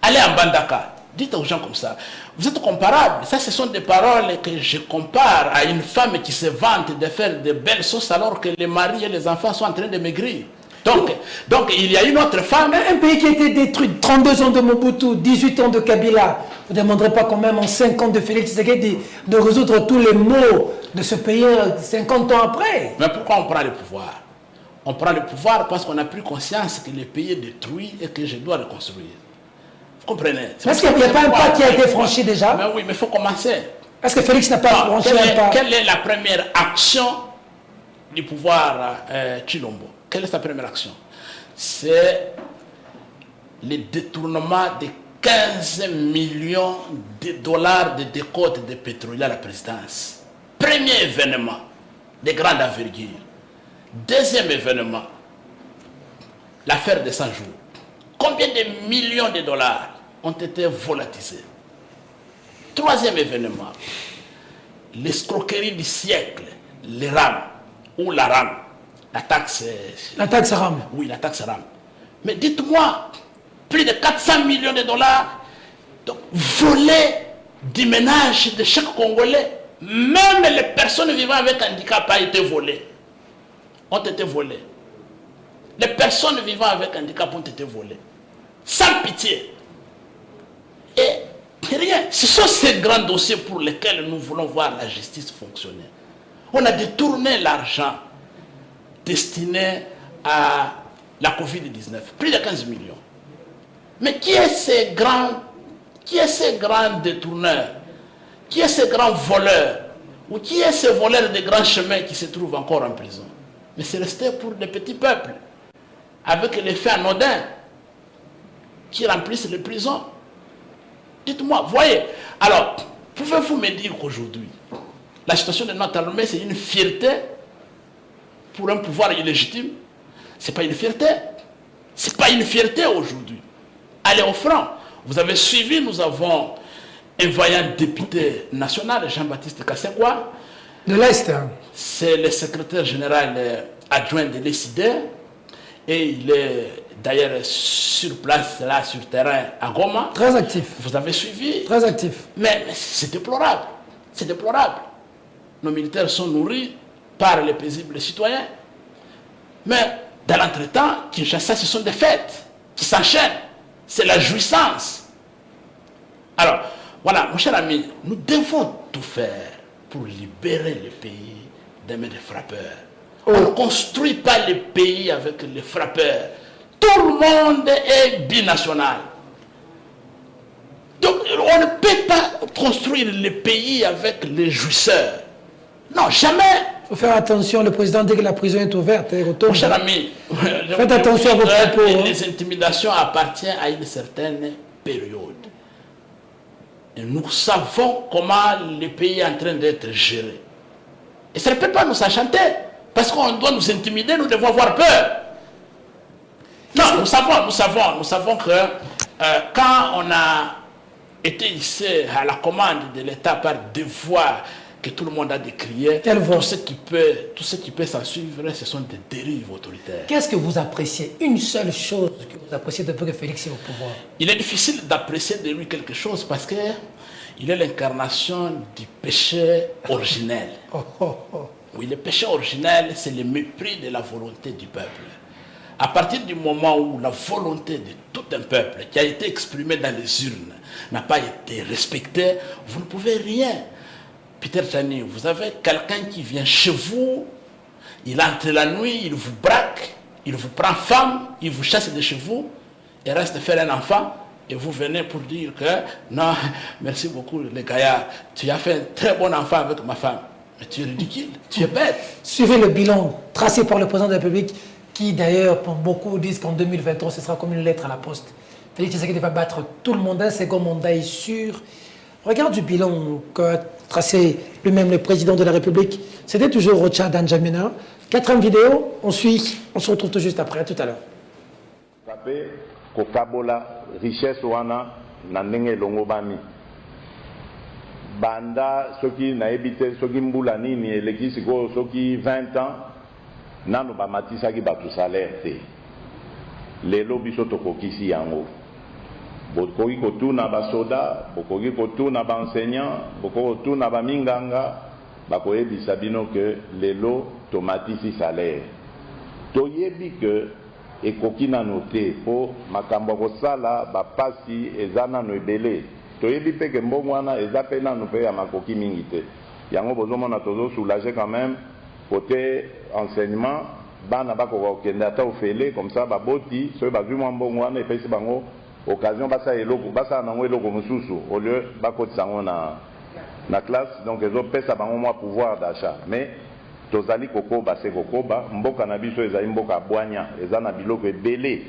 Allez à Mbandaka. Dites aux gens comme ça, vous êtes comparables. Ça, ce sont des paroles que je compare à une femme qui se vante de faire de belles sauces alors que les maris et les enfants sont en train de maigrir. Donc il y a une autre femme. Un pays qui a été détruit, 32 ans de Mobutu, 18 ans de Kabila. Vous ne demanderez pas quand même en 5 ans de Félix Tshisekedi de résoudre tous les maux de ce pays 50 ans après. Mais pourquoi on prend le pouvoir? On prend le pouvoir parce qu'on a pris conscience que le pays est détruit et que je dois reconstruire. Vous comprenez? Est-ce qu'il n'y a pas un pas qui a été franchi déjà? Mais oui, mais il faut commencer. Est-ce que Félix n'a pas franchi un pas? Quelle est la première action du pouvoir Tshilombo? Quelle est sa première action? C'est le détournement des 15 millions de dollars de décote de pétroliers à la présidence. Premier événement de grande envergure. Deuxième événement, l'affaire des 100 jours. Combien de millions de dollars ont été volatilisés? Troisième événement, l'escroquerie du siècle, les RAM, ou la RAM, la taxe RAM. Oui, la taxe RAM. Mais dites-moi, plus de 400 millions de dollars volés du ménage de chaque Congolais. Même les personnes vivant avec handicap ont été volées. Les personnes vivant avec handicap ont été volées. Sans pitié. Et rien. Ce sont ces grands dossiers pour lesquels nous voulons voir la justice fonctionner. On a détourné l'argent destiné à la Covid-19. Plus de 15 millions. Mais qui est ces grands détourneurs? Qui est ces grands voleurs? Ou qui est ces voleurs de grands chemins qui se trouvent encore en prison? Mais c'est resté pour des petits peuples, avec les faits anodins, qui remplissent les prisons. Dites-moi, voyez. Alors, pouvez-vous me dire qu'aujourd'hui, la situation de notre armée, c'est une fierté pour un pouvoir illégitime? Ce n'est pas une fierté. Ce n'est pas une fierté aujourd'hui. Allez au front. Vous avez suivi, nous avons un vaillant député national, Jean-Baptiste Kassekwa. De l'Est. C'est le secrétaire général adjoint de l'ECID. Et il est d'ailleurs sur place, là, sur terrain, à Goma. Très actif. Vous avez suivi. Très actif. Mais c'est déplorable. C'est déplorable. Nos militaires sont nourris par les paisibles citoyens. Mais dans l'entretemps, Kinshasa, ce sont des fêtes qui s'enchaînent. C'est la jouissance. Alors, voilà, mon cher ami, nous devons tout faire pour libérer le pays des mains des frappeurs. On ne construit pas le pays avec les frappeurs. Tout le monde est binational. Donc, on ne peut pas construire le pays avec les jouisseurs. Non, jamais. Il faut faire attention, le président, dès que la prison est ouverte, il retourne. Mon cher ami, faites attention à vos propos. Les intimidations appartiennent à une certaine période. Et nous savons comment le pays est en train d'être géré. Et ça ne peut pas nous enchanter. Parce qu'on doit nous intimider, nous devons avoir peur. Non, nous savons que quand on a été ici à la commande de l'État par devoir que tout le monde a décrié, tout ce qui peut s'en suivre, ce sont des dérives autoritaires. Qu'est-ce que vous appréciez? Une seule chose que vous appréciez depuis que Félix est au pouvoir? Il est difficile d'apprécier de lui quelque chose parce qu'il est l'incarnation du péché originel. Oui, le péché originel, c'est le mépris de la volonté du peuple. À partir du moment où la volonté de tout un peuple qui a été exprimée dans les urnes n'a pas été respectée, vous ne pouvez rien. Peter Tchani, vous avez quelqu'un qui vient chez vous, il entre la nuit, il vous braque, il vous prend femme, il vous chasse de chez vous, et reste faire un enfant, et vous venez pour dire que non, merci beaucoup les gaillards, tu as fait un très bon enfant avec ma femme. Mais tu es ridicule, tu es bête. Suivez le bilan tracé par le président de la République, qui d'ailleurs, pour beaucoup, disent qu'en 2023, ce sera comme une lettre à la poste. Félix Tshisekedi va battre tout le monde, un second mandat est sûr. Regarde du bilan qu'a tracé lui-même le président de la République. C'était toujours Rocha Danjamena. 4e vidéo, on suit, on se retrouve tout juste après. À tout à l'heure. Richesse wana na ndenge longo bami banda soki na ebite soki mbula nini eleki siko soki 20 ans nano ba matisaki batu salaire te lelo biso tokokisi yango bokoki kotuna ba soda bokoki kotuna ba enseignant bokoki kotuna ba minganga bakoyebisa bino ke lelo tomatisi salaire toyebi ke ekoki nano te po makambo kosala bapasi eza nano ebele toyebi pe ke mbongo wana eza pe nano pe ya makoki mingi te yango bozomona tozosoulage quand même côté enseignement bana bakoka kokende ata ofele comme ça baboti soki bazwi mwa mbongo wana epesi bango occasion basala eloko basala nango eloko mosusu au lieu bakotisa yango na classe donc ezopesa bango mwa pouvoir d'achat mais tozali kokoba se kokoba mboka na biso ezali mboka bwanya eza na biloko ebele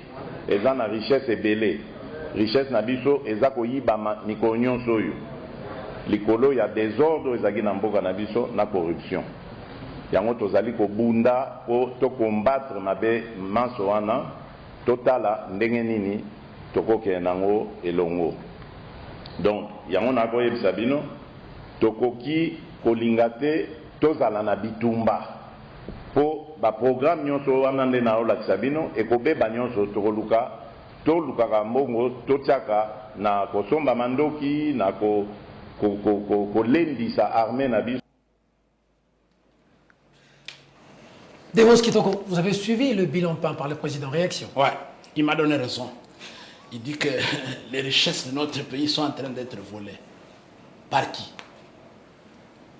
eza na richesse ebele richesse na biso eza koyibama mikolo nyonso oyo likolo ya désordre ezalaki na mboka na biso na corruption yango tozali kobunda po tocombattre mabe manso wana totala ndenge nini tokokende nango elongo. Donc yango nakoyebisa bino tokoki kolinga te tozala na bitumba po baprogramme nyonso wana nde naolakisa bino ekobeba nyonso tolukaka mbongo totiaka na kosomba mandoki na kolendisa armée na biso. Devoz Kitoko, vous avez suivi le bilan peint par le président. Réaction? Ouais, il m'a donné raison. Il dit que les richesses de notre pays sont en train d'être volées. Par qui?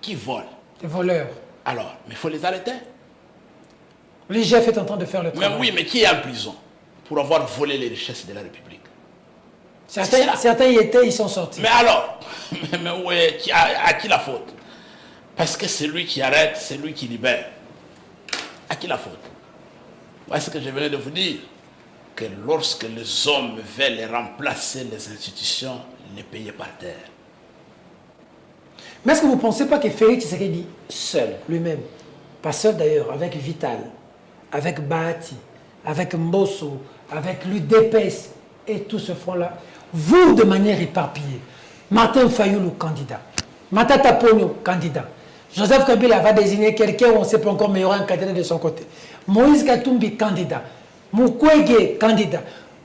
Qui vole? Des voleurs. Alors, mais il faut les arrêter. L'IGF est en train de faire le travail. Mais oui, mais qui est en prison pour avoir volé les richesses de la République? Certains y étaient, ils sont sortis. Mais alors, mais ouais, à qui la faute? Parce que c'est lui qui arrête, c'est lui qui libère. À qui la faute? Voilà ce que je venais de vous dire. Que lorsque les hommes veulent remplacer les institutions, les pays par terre. Mais est-ce que vous ne pensez pas que Félix Tshisekedi seul, lui-même, pas seul d'ailleurs, avec Vital, avec Bahati, avec Mbosso, avec l'UDPS et tout ce front-là, vous de manière éparpillée, Martin Fayulu, candidat, Matata Ponyo, candidat, Joseph Kabila va désigner quelqu'un où on ne sait pas encore, mais il y aura un candidat de son côté. Moïse Katumbi, candidat. Mukwege, candidat.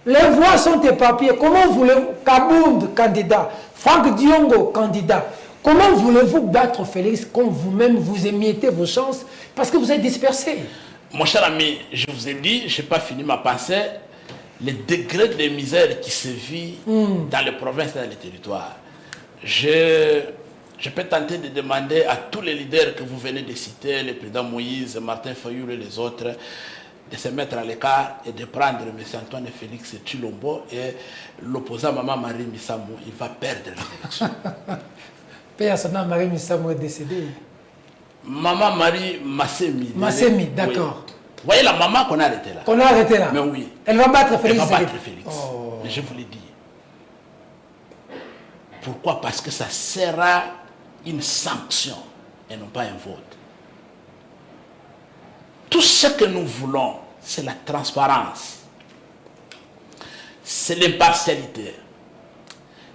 Les voix sont éparpillées. Comment voulez-vous, Kabound, candidat. Franck Diongo, candidat. Comment voulez-vous battre Félix quand vous-même vous émiettez vos chances parce que vous êtes dispersés? Mon cher ami, je vous ai dit, je n'ai pas fini ma pensée, les degrés de misère qui se vit dans les provinces et dans les territoires. Je peux tenter de demander à tous les leaders que vous venez de citer, le président Moïse, Martin Fayulu et les autres, de se mettre à l'écart et de prendre M. Antoine Félix Tshilombo et l'opposant Maman Marie Missamou, il va perdre l'élection. Père Sana Marie Missamou est décédée. Maman Marie Massemi. Massemi, d'accord. Oui. Vous voyez la maman qu'on a arrêtée là? Qu'on a arrêtée là. Mais oui. Elle va battre Félix. Elle va battre Félix. Oh. Mais je vous l'ai dit. Pourquoi? Parce que ça sera une sanction et non pas un vote. Tout ce que nous voulons, c'est la transparence, c'est l'impartialité,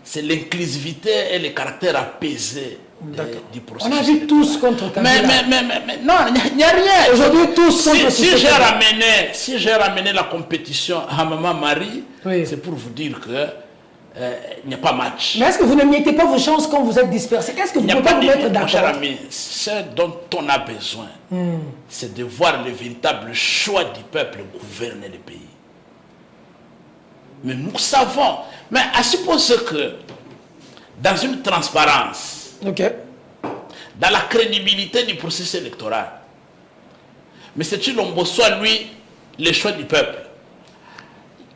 c'est l'inclusivité et le caractère apaisé du processus. On a vu tous contre Kabila. Mais non, il n'y a rien. Aujourd'hui, tous contre si j'ai ramené la compétition à Maman Marie, oui, c'est pour vous dire que il n'y a pas match. Mais est-ce que vous ne mettez pas vos chances quand vous êtes dispersés? Est-ce que vous ne pouvez pas vous mettre d'accord? Mon cher ami, ce dont on a besoin, c'est de voir le véritable choix du peuple gouverner le pays. Mais nous savons, mais à supposer que dans une transparence, dans la crédibilité du processus électoral, M. Tshilombo soit lui le choix du peuple,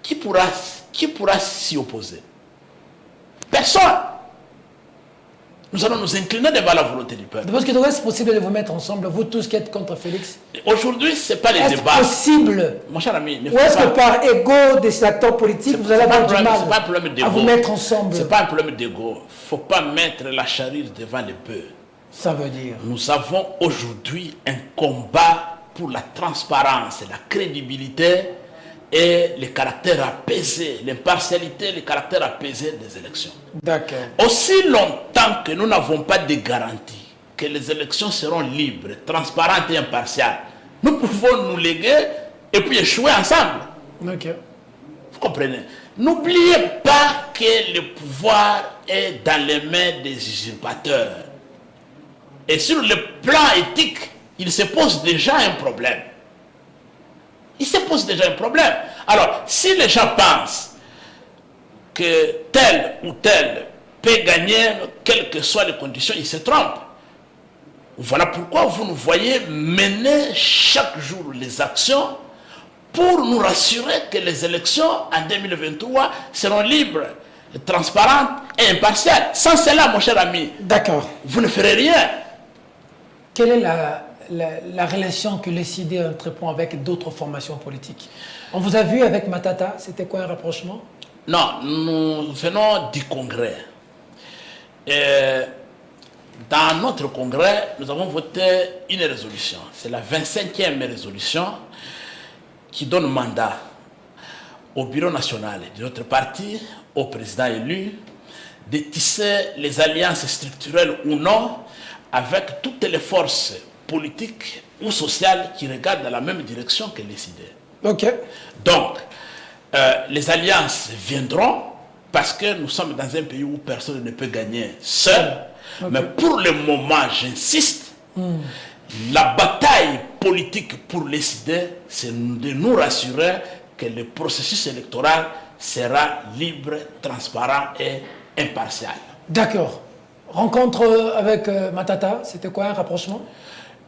qui pourra s'y opposer? Personne. Nous allons nous incliner devant la volonté du peuple. Parce que c'est possible de vous mettre ensemble, vous tous qui êtes contre Félix? Aujourd'hui, ce n'est pas les débats. Est-ce possible? Mon cher ami, ou est-ce que par ego des acteurs politiques, vous allez avoir du mal à vous mettre ensemble? Ce n'est pas un problème d'ego. Il ne faut pas mettre la charrue devant les bœufs. Ça veut dire? Nous avons aujourd'hui un combat pour la transparence, la crédibilité et le caractère apaisé, l'impartialité, le caractère apaisé des élections. D'accord. Aussi longtemps que nous n'avons pas de garantie que les élections seront libres, transparentes et impartiales, nous pouvons nous léguer et puis échouer ensemble. Ok. Vous comprenez? N'oubliez pas que le pouvoir est dans les mains des usurpateurs. Et sur le plan éthique, il se pose déjà un problème. Il se pose déjà un problème. Alors, si les gens pensent que tel ou tel peut gagner, quelles que soient les conditions, ils se trompent. Voilà pourquoi vous nous voyez mener chaque jour les actions pour nous rassurer que les élections en 2023 seront libres, transparentes et impartiales. Sans cela, mon cher ami, vous ne ferez rien. Quelle est la relation que les CID entreprend avec d'autres formations politiques? On vous a vu avec Matata, c'était quoi un rapprochement? Non, nous venons du congrès. Et dans notre congrès, nous avons voté une résolution. C'est la 25e résolution qui donne mandat au bureau national de notre parti, au président élu, de tisser les alliances structurelles ou non avec toutes les forces politiques ou sociales qui regardent dans la même direction que les idées. Ok. Donc, les alliances viendront parce que nous sommes dans un pays où personne ne peut gagner seul. Okay. Mais pour le moment, j'insiste, la bataille politique pour les idées, c'est de nous rassurer que le processus électoral sera libre, transparent et impartial. D'accord. Rencontre avec Matata, c'était quoi un rapprochement?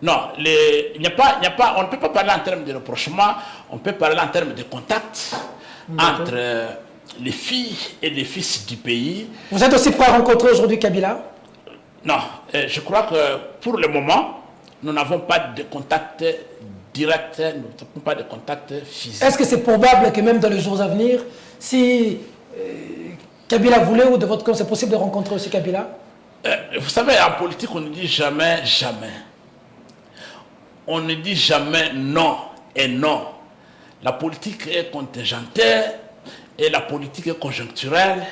Non, on ne peut pas parler en termes de rapprochement, on peut parler en termes de contact entre les filles et les fils du pays. Vous êtes aussi prêt à rencontrer aujourd'hui Kabila? Non, je crois que pour le moment, nous n'avons pas de contact direct, nous n'avons pas de contact physique. Est-ce que c'est probable que même dans les jours à venir, si Kabila voulait ou de votre côté, c'est possible de rencontrer aussi Kabila? Vous savez, en politique, on ne dit jamais, jamais. On ne dit jamais non et non. La politique est contingentée et la politique est conjoncturelle.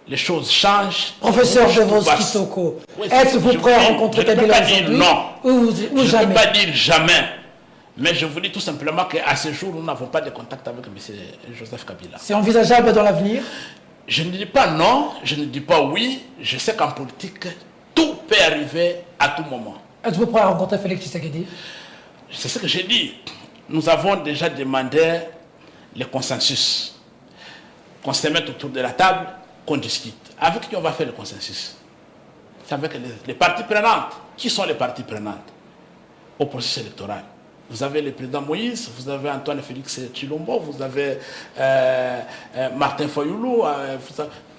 Les choses changent. Professeur Devos Kitoko, oui, êtes-vous prêt à rencontrer Kabila aujourd'hui? Non. Ou je jamais? ne peux pas dire jamais. Mais je vous dis tout simplement qu'à ce jour, nous n'avons pas de contact avec M. Joseph Kabila. C'est envisageable dans l'avenir? Je ne dis pas non, je ne dis pas oui. Je sais qu'en politique, tout peut arriver à tout moment. Êtes-vous prêt à rencontrer Félix Tshisekedi? C'est ce que j'ai dit. Nous avons déjà demandé le consensus. Qu'on se mette autour de la table, qu'on discute. Avec qui on va faire le consensus? C'est avec les parties prenantes. Qui sont les parties prenantes au processus électoral? Vous avez le président Moïse, vous avez Antoine Félix Tshilombo, vous avez Martin Fayoulou,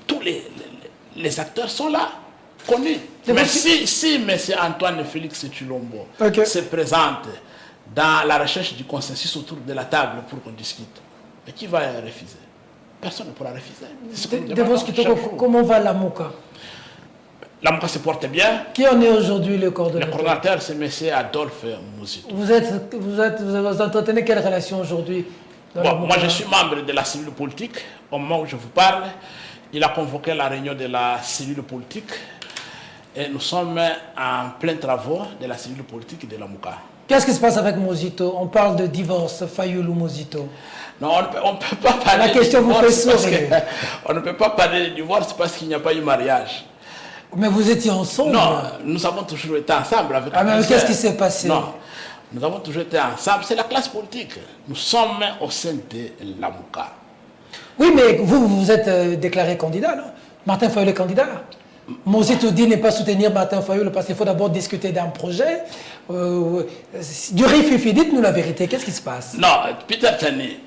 tous les acteurs sont là, connus. Mais si M. Antoine Félix Tshilombo se présente dans la recherche du consensus autour de la table pour qu'on discute, mais qui va refuser? Personne ne pourra refuser. Comment va la Mouka? La Mouka se porte bien. Qui en est aujourd'hui le coordonnateur? Le coordonnateur, c'est M. Adolphe Mouzito. Vous entretenez quelle relation aujourd'hui? Moi, je suis membre de la cellule politique. Au moment où je vous parle, il a convoqué la réunion de la cellule politique. Et nous sommes en plein travaux de la cellule politique de la Mouka. Qu'est-ce qui se passe avec Mouzito? On parle de divorce, Fayoulou Mouzito. Non, on ne peut pas parler de divorce. On ne peut pas parler de divorce parce qu'il n'y a pas eu mariage. Mais vous étiez ensemble? Non, nous avons toujours été ensemble. Avec mais qu'est-ce qui s'est passé? Non, nous avons toujours été ensemble. C'est la classe politique. Nous sommes au sein de la Mouka. Oui, mais vous êtes déclaré candidat, non? Martin Fayoulou est candidat. Mouzito dit ne pas soutenir Martin Fayoulou parce qu'il faut d'abord discuter d'un projet. Du rififi, dites-nous la vérité. Qu'est-ce qui se passe? Non, Peter Tani,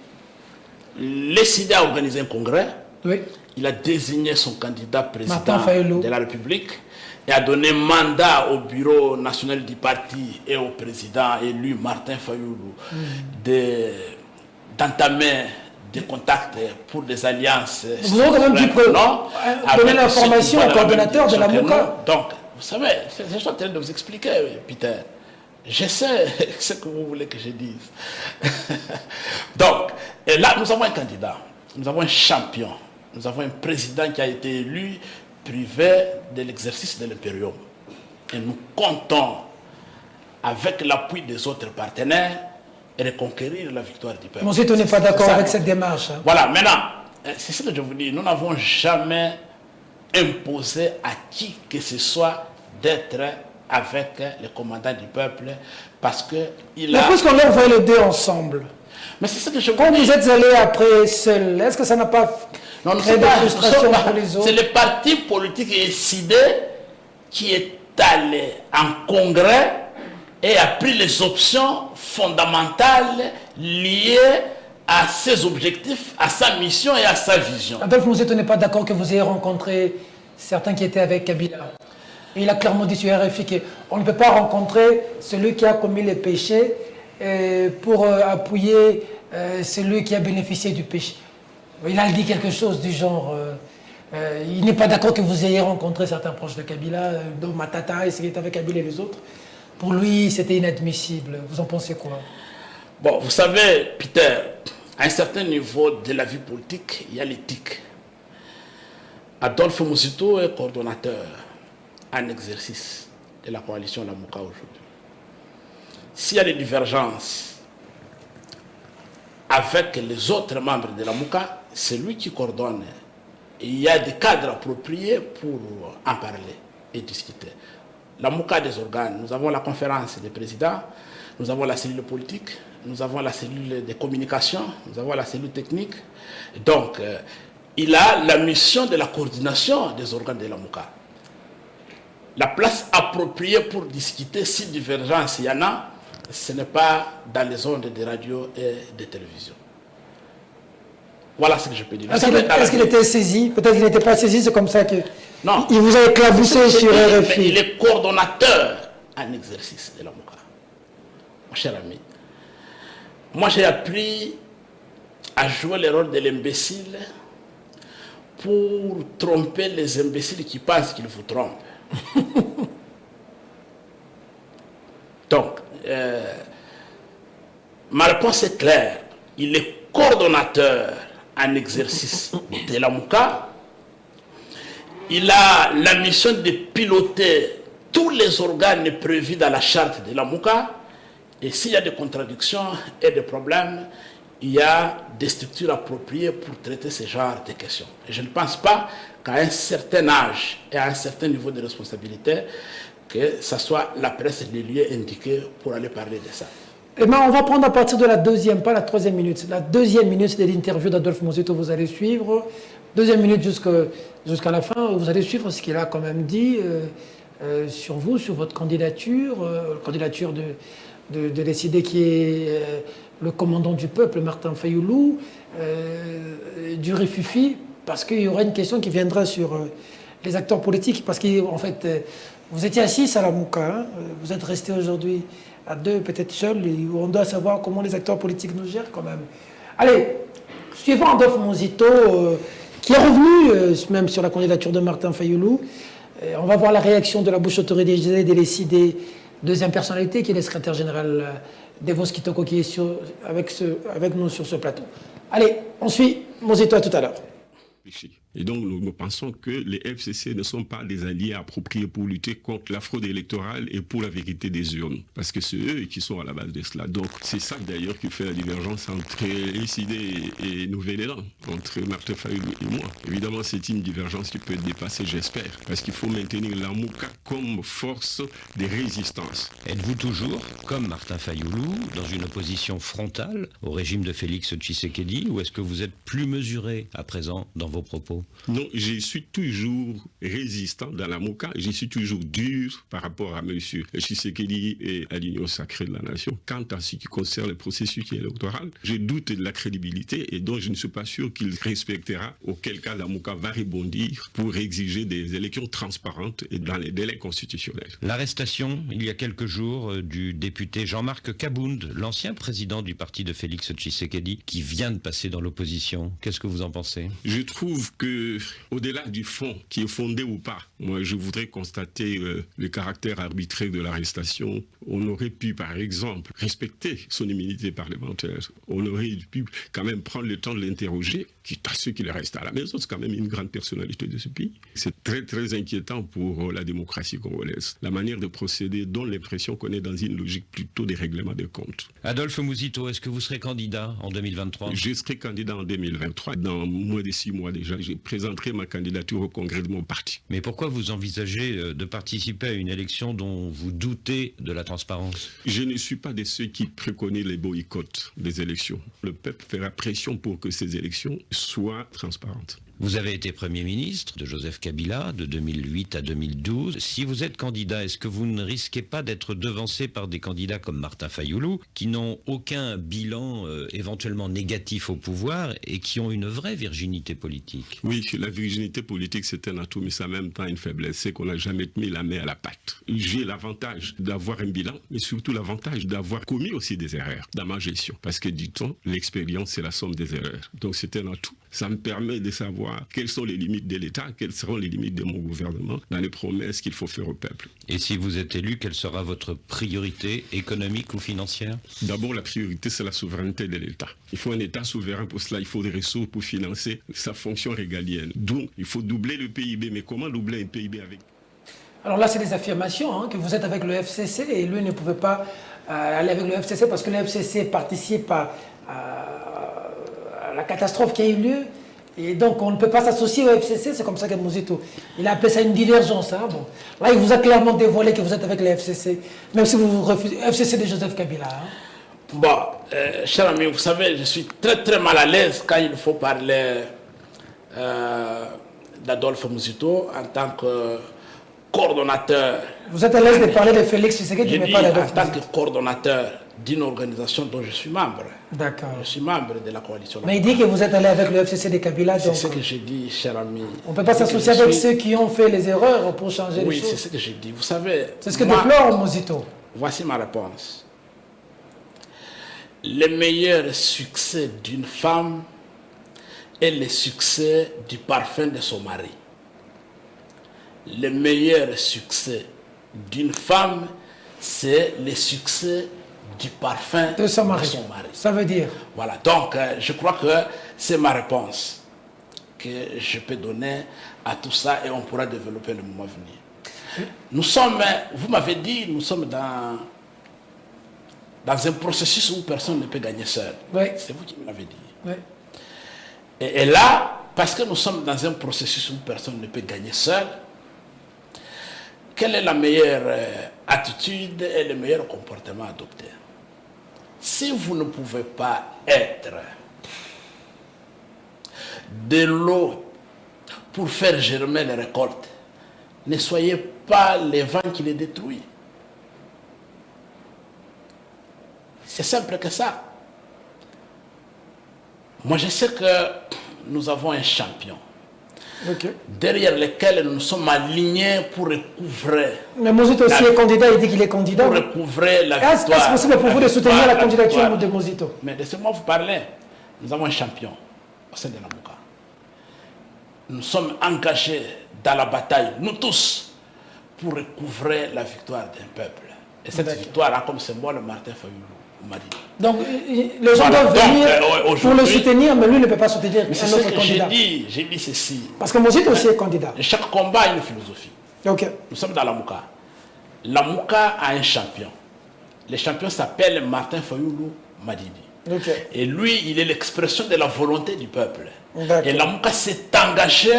le CID a organisé un congrès. Oui. Il a désigné son candidat président de la République et a donné mandat au bureau national du parti et au président élu Martin Fayoulou d'entamer des contacts pour des alliances. Vous avez quand même dû donner l'information au coordonnateur de la Mouka. Donc, vous savez, je suis en train de vous expliquer, Peter. Je sais ce que vous voulez que je dise. Donc, et là, nous avons un candidat, nous avons un champion. Nous avons un président qui a été élu privé de l'exercice de l'impérium. Et nous comptons, avec l'appui des autres partenaires, reconquérir la victoire du peuple. Mouzito n'est pas d'accord avec cette démarche. Hein. Voilà, maintenant, c'est ce que je vous dis. Nous n'avons jamais imposé à qui que ce soit d'être avec le commandant du peuple parce que il a... Mais puisqu'on a envoyé les deux ensemble. Mais c'est ce que je vous Quand dis. vous êtes allé après seul, est-ce que ça n'a pas créé de frustration pour les autres? C'est le parti politique SID qui est allé en congrès et a pris les options fondamentales liées à ses objectifs, à sa mission et à sa vision. Adolphe Mouzito n'est pas d'accord que vous ayez rencontré certains qui étaient avec Kabila. Et il a clairement dit sur RFI qu'on ne peut pas rencontrer celui qui a commis les péchés pour appuyer celui qui a bénéficié du péché. Il a dit quelque chose du genre... il n'est pas d'accord que vous ayez rencontré certains proches de Kabila, dont Matata et ce qui est avec Kabila et les autres. Pour lui, c'était inadmissible. Vous en pensez quoi? Bon, vous savez, Peter, à un certain niveau de la vie politique, il y a l'éthique. Adolphe Muzito est coordonnateur en exercice de la coalition Lamuka aujourd'hui. S'il y a des divergences avec les autres membres de Lamuka, c'est lui qui coordonne. Et il y a des cadres appropriés pour en parler et discuter. Lamuka a des organes. Nous avons la conférence des présidents, nous avons la cellule politique, nous avons la cellule de communication, nous avons la cellule technique. Donc, il a la mission de la coordination des organes de Lamuka. La place appropriée pour discuter, si divergence il y en a, ce n'est pas dans les ondes de radio et de télévision. Voilà ce que je peux dire. Est-ce qu'il était saisi? Peut-être qu'il n'était pas saisi, c'est comme ça que... Non. Il vous a éclaboussé sur RFI. Il est coordonnateur en exercice de Lamuka. Mon cher ami, moi j'ai appris à jouer le rôle de l'imbécile pour tromper les imbéciles qui pensent qu'ils vous trompent. Donc, ma réponse est claire. Il est coordonnateur en exercice de Lamuka. Il a la mission de piloter tous les organes prévus dans la charte de Lamuka. Et s'il y a des contradictions et des problèmes, il y a des structures appropriées pour traiter ce genre de questions. Et je ne pense pas qu'à un certain âge et à un certain niveau de responsabilité, que ce soit la presse les lieux indiqués pour aller parler de ça. Eh bien, on va prendre à partir de la deuxième, pas la troisième minute. La deuxième minute de l'interview d'Adolphe Muzito, vous allez suivre. Deuxième minute jusqu'à la fin, vous allez suivre ce qu'il a quand même dit sur vous, sur votre candidature, candidature de l'SID qui est le commandant du peuple, Martin Fayoulou, du Rifufi, parce qu'il y aura une question qui viendra sur les acteurs politiques, parce qu'en fait, vous étiez assis à Lamuka, vous êtes resté aujourd'hui à deux, peut-être seul, et on doit savoir comment les acteurs politiques nous gèrent quand même. Allez, suivant Adolphe Muzito, qui est revenu même sur la candidature de Martin Fayoulou, on va voir la réaction de la bouche autorisée de l'SID, deuxième personnalité, qui est le secrétaire général Devos Kitoko, qui est avec nous sur ce plateau. Allez, on suit Muzito, à tout à l'heure. Et donc, nous pensons que les FCC ne sont pas des alliés appropriés pour lutter contre la fraude électorale et pour la vérité des urnes. Parce que c'est eux qui sont à la base de cela. Donc, c'est ça d'ailleurs qui fait la divergence entre SID et Nouvel Élan, entre Martin Fayoulou et moi. Évidemment, c'est une divergence qui peut être dépassée, j'espère. Parce qu'il faut maintenir la Lamuka comme force de résistance. Êtes-vous toujours, comme Martin Fayoulou, dans une opposition frontale au régime de Félix Tshisekedi, ou est-ce que vous êtes plus mesuré à présent dans vos propos? Non, je suis toujours résistant dans la Lamuka, je suis toujours dur par rapport à M. Tshisekedi et à l'Union sacrée de la nation. Quant à ce qui concerne le processus électoral, je doute de la crédibilité et donc je ne suis pas sûr qu'il respectera, auquel cas la Lamuka va rebondir pour exiger des élections transparentes et dans les délais constitutionnels. L'arrestation, il y a quelques jours, du député Jean-Marc Kabound, l'ancien président du parti de Félix Tshisekedi, qui vient de passer dans l'opposition. Qu'est-ce que vous en pensez? Je trouve que, au-delà du fond, qui est fondé ou pas, moi je voudrais constater le caractère arbitraire de l'arrestation. On aurait pu, par exemple, respecter son immunité parlementaire. On aurait pu quand même prendre le temps de l'interroger, quitte à ceux qui le restent à la maison. C'est quand même une grande personnalité de ce pays. C'est très très inquiétant pour la démocratie congolaise. La manière de procéder donne l'impression qu'on est dans une logique plutôt des règlements de comptes. Adolphe Muzito, est-ce que vous serez candidat en 2023? Je serai candidat en 2023. Dans moins de 6 mois déjà, je présenterai ma candidature au congrès de mon parti. Mais pourquoi vous envisagez de participer à une élection dont vous doutez de la transparence? Je ne suis pas de ceux qui préconisent les boycotts des élections. Le peuple fera pression pour que ces élections soient transparentes. Vous avez été Premier ministre de Joseph Kabila de 2008 à 2012. Si vous êtes candidat, est-ce que vous ne risquez pas d'être devancé par des candidats comme Martin Fayoulou, qui n'ont aucun bilan éventuellement négatif au pouvoir et qui ont une vraie virginité politique? Oui, la virginité politique, c'est un atout, mais c'est en même temps une faiblesse. C'est qu'on n'a jamais mis la main à la pâte. J'ai l'avantage d'avoir un bilan, mais surtout l'avantage d'avoir commis aussi des erreurs dans ma gestion. Parce que, dit-on, l'expérience, c'est la somme des erreurs. Donc, c'est un atout. Ça me permet de savoir quelles sont les limites de l'État, quelles seront les limites de mon gouvernement dans les promesses qu'il faut faire au peuple. Et si vous êtes élu, quelle sera votre priorité économique ou financière? D'abord, la priorité, c'est la souveraineté de l'État. Il faut un État souverain. Pour cela, il faut des ressources pour financer sa fonction régalienne. Donc, il faut doubler le PIB. Mais comment doubler un PIB avec... Alors là, c'est des affirmations, que vous êtes avec le FCC et lui ne pouvait pas aller avec le FCC parce que le FCC participe à la catastrophe qui a eu lieu. Et donc, on ne peut pas s'associer au FCC, c'est comme ça que Muzito, il a appelé ça une divergence. Bon. Là, il vous a clairement dévoilé que vous êtes avec le FCC, même si vous refusez, FCC de Joseph Kabila. Bon, cher ami, vous savez, je suis très très mal à l'aise quand il faut parler d'Adolphe Muzito en tant que coordonnateur. Vous êtes à l'aise de parler de Félix Tshisekedi, mais pas d'Adolphe Muzito. En tant que coordonnateur d'une organisation dont je suis membre. D'accord. Je suis membre de la coalition. Mais il dit que vous êtes allé avec le FCC de Kabila. C'est ce que j'ai dit, cher ami. On ne peut pas s'associer avec ceux qui ont fait les erreurs pour changer les choses. Oui, c'est ce que j'ai dit. Vous savez... C'est ce que déplore Muzito. Voici ma réponse. Le meilleur succès d'une femme est le succès du parfum de son mari. Le meilleur succès d'une femme, c'est le succès du parfum de son mari. Ça veut dire? Voilà, donc je crois que c'est ma réponse que je peux donner à tout ça et on pourra développer le moment venu. Nous sommes, vous m'avez dit, nous sommes dans un processus où personne ne peut gagner seul. Oui. C'est vous qui me l'avez dit. Oui. Et là, parce que nous sommes dans un processus où personne ne peut gagner seul, quelle est la meilleure attitude et le meilleur comportement à adopter? Si vous ne pouvez pas être de l'eau pour faire germer les récoltes, ne soyez pas les vents qui les détruisent. C'est simple que ça. Moi, je sais que nous avons un champion. Okay. Derrière lequel nous sommes alignés pour recouvrer. Mais Muzito aussi est candidat, il dit qu'il est candidat. Pour recouvrer la victoire. Est-ce possible pour vous de soutenir la candidature de Muzito? Mais laissez-moi vous parler. Nous avons un champion au sein de la Mouka. Nous sommes engagés dans la bataille, nous tous, pour recouvrer la victoire d'un peuple. Et cette victoire a comme symbole Martin Fayoulou. Donc, les gens doivent venir pour le soutenir, mais lui ne peut pas soutenir un autre candidat. J'ai dit ceci. Parce que Muzito aussi est candidat. Et chaque combat a une philosophie. Okay. Nous sommes dans la Mouka. La Mouka a un champion. Le champion s'appelle Martin Fayoulou Madidi. Okay. Et lui, il est l'expression de la volonté du peuple. Et la Mouka s'est engagée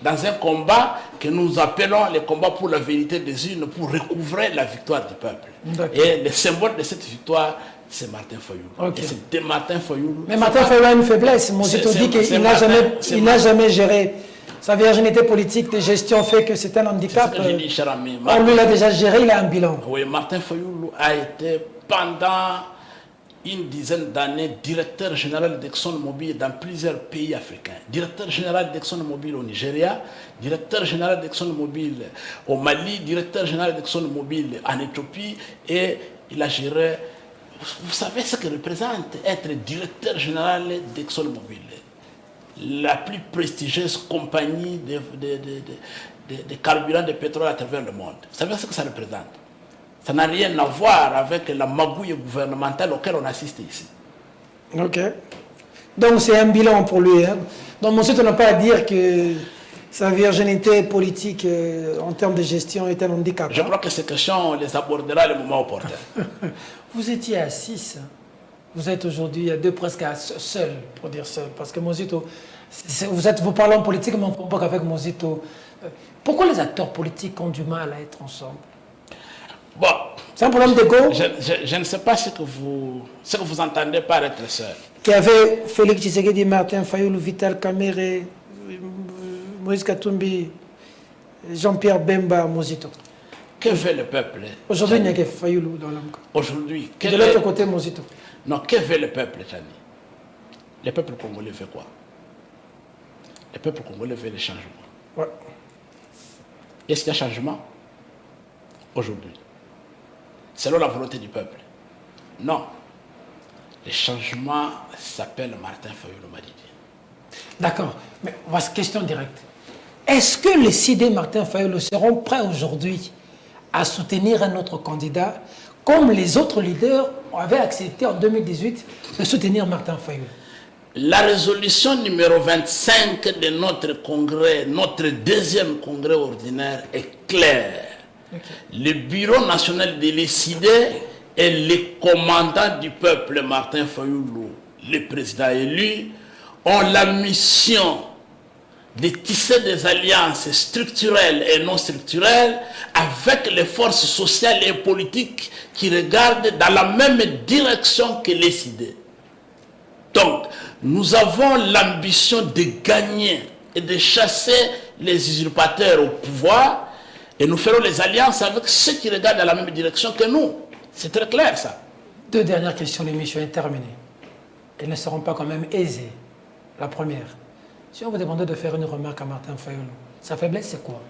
dans un combat que nous appelons le combat pour la vérité des urnes, pour recouvrer la victoire du peuple. Et le symbole de cette victoire, c'est Martin Fayoulou. Okay. Et c'est de Martin Fayoulou. Mais Martin Fayoulou a une faiblesse. Muzito dit qu'il n'a jamais géré. Sa virginité politique de gestion fait que c'est un handicap. C'est ce que j'ai dit, cher ami. On lui l'a déjà géré, il a un bilan. Oui, Martin Fayoulou a été pendant une dizaine d'années directeur général d'ExxonMobil dans plusieurs pays africains. Directeur général d'ExxonMobil au Nigeria, directeur général d'ExxonMobil au Mali, directeur général d'ExxonMobil en Éthiopie, et il a géré... Vous savez ce que représente être directeur général d'ExxonMobil, la plus prestigieuse compagnie de carburant de pétrole à travers le monde. Vous savez ce que ça représente? Ça n'a rien à voir avec la magouille gouvernementale auquel on assiste ici. Ok. Donc c'est un bilan pour lui. Hein. Donc Muzito n'a pas à dire que sa virginité politique en termes de gestion est un handicap. Je crois que ces questions, on les abordera le moment opportun. Vous étiez à 6. Vous êtes aujourd'hui à 2 presque à seul, pour dire seul. Parce que Muzito, vous parlez en politique, mais on ne comprend pas qu'avec Muzito. Pourquoi les acteurs politiques ont du mal à être ensemble? Bon, c'est un problème d'ego. Je ne sais pas ce que vous entendez par être seul. Il y avait Félix Tshisekedi, Martin Fayoulou, Vital Kamerhe, Moïse Katumbi, Jean-Pierre Bemba, Mozito. Que veut le peuple? Aujourd'hui, il n'y a que Fayoulou dans l'âme. Aujourd'hui, de l'autre côté, Mozito. Non, que veut le peuple, Tchani? Le peuple congolais veut quoi? Le peuple congolais veut le changement. Ouais. Est-ce qu'il y a changement aujourd'hui? Selon la volonté du peuple? Non. Le changement s'appelle Martin Fayoulou Madidi. D'accord. Mais on va se question directe. Est-ce que les CD Martin Fayoulou seront prêts aujourd'hui à soutenir un autre candidat comme les autres leaders avaient accepté en 2018 de soutenir Martin Fayoulou? La résolution numéro 25 de notre congrès, notre deuxième congrès ordinaire est claire. Okay. Le bureau national de l'ECD et le commandant du peuple Martin Fayoulou, le président élu, ont la mission de tisser des alliances structurelles et non structurelles avec les forces sociales et politiques qui regardent dans la même direction que l'ECD. Donc, nous avons l'ambition de gagner et de chasser les usurpateurs au pouvoir et nous ferons les alliances avec ceux qui regardent dans la même direction que nous. C'est très clair, ça. 2 dernières questions, l'émission est terminée. Elles ne seront pas quand même aisées. La première, si on vous demandait de faire une remarque à Martin Fayoulou, sa faiblesse, c'est quoi?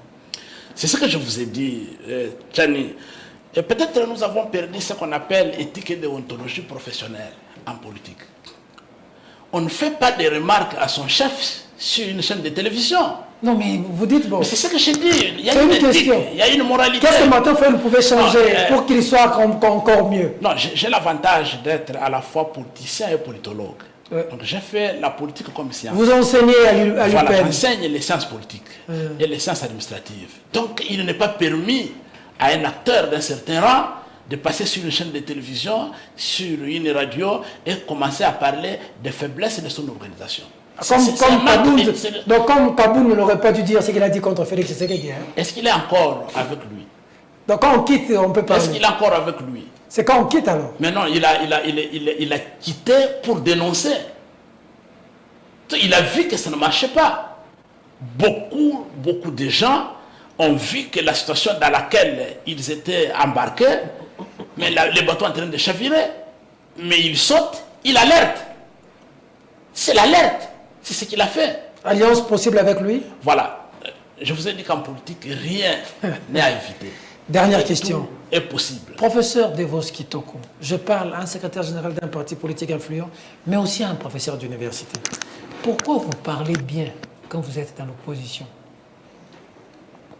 C'est ce que je vous ai dit, Tchani. Et peut-être nous avons perdu ce qu'on appelle éthique et déontologie professionnelle en politique. On ne fait pas des remarques à son chef sur une chaîne de télévision. Non, mais vous dites, bon... C'est ce que je dis. Il y a une éthique, il y a une moralité. Qu'est-ce que Martin Fayoulou pouvait changer pour qu'il soit encore mieux? Non, j'ai l'avantage d'être à la fois politicien et politologue. Ouais. Donc j'ai fait la politique comme science. Vous enseignez à l'UPEN? Voilà, j'enseigne les sciences politiques et les sciences administratives. Donc il n'est pas permis à un acteur d'un certain rang de passer sur une chaîne de télévision, sur une radio et commencer à parler des faiblesses de son organisation. Comme Kaboul ne l'aurait pas dû dire ce qu'il a dit contre Félix Tshisekedi. Hein? Est-ce qu'il est encore avec lui? Donc quand on quitte, on peut pas. Est-ce qu'il est encore avec lui? C'est quand on quitte alors? Mais non, il a quitté pour dénoncer. Il a vu que ça ne marchait pas. Beaucoup de gens ont vu que la situation dans laquelle ils étaient embarqués, mais les bateaux en train de chavirer, mais il saute, il alerte. C'est l'alerte. C'est ce qu'il a fait. Alliance possible avec lui? Voilà. Je vous ai dit qu'en politique, rien n'est à éviter. Dernière question. Tout est possible. Professeur Devos Kitoko, je parle à un secrétaire général d'un parti politique influent, mais aussi à un professeur d'université. Pourquoi vous parlez bien quand vous êtes dans l'opposition?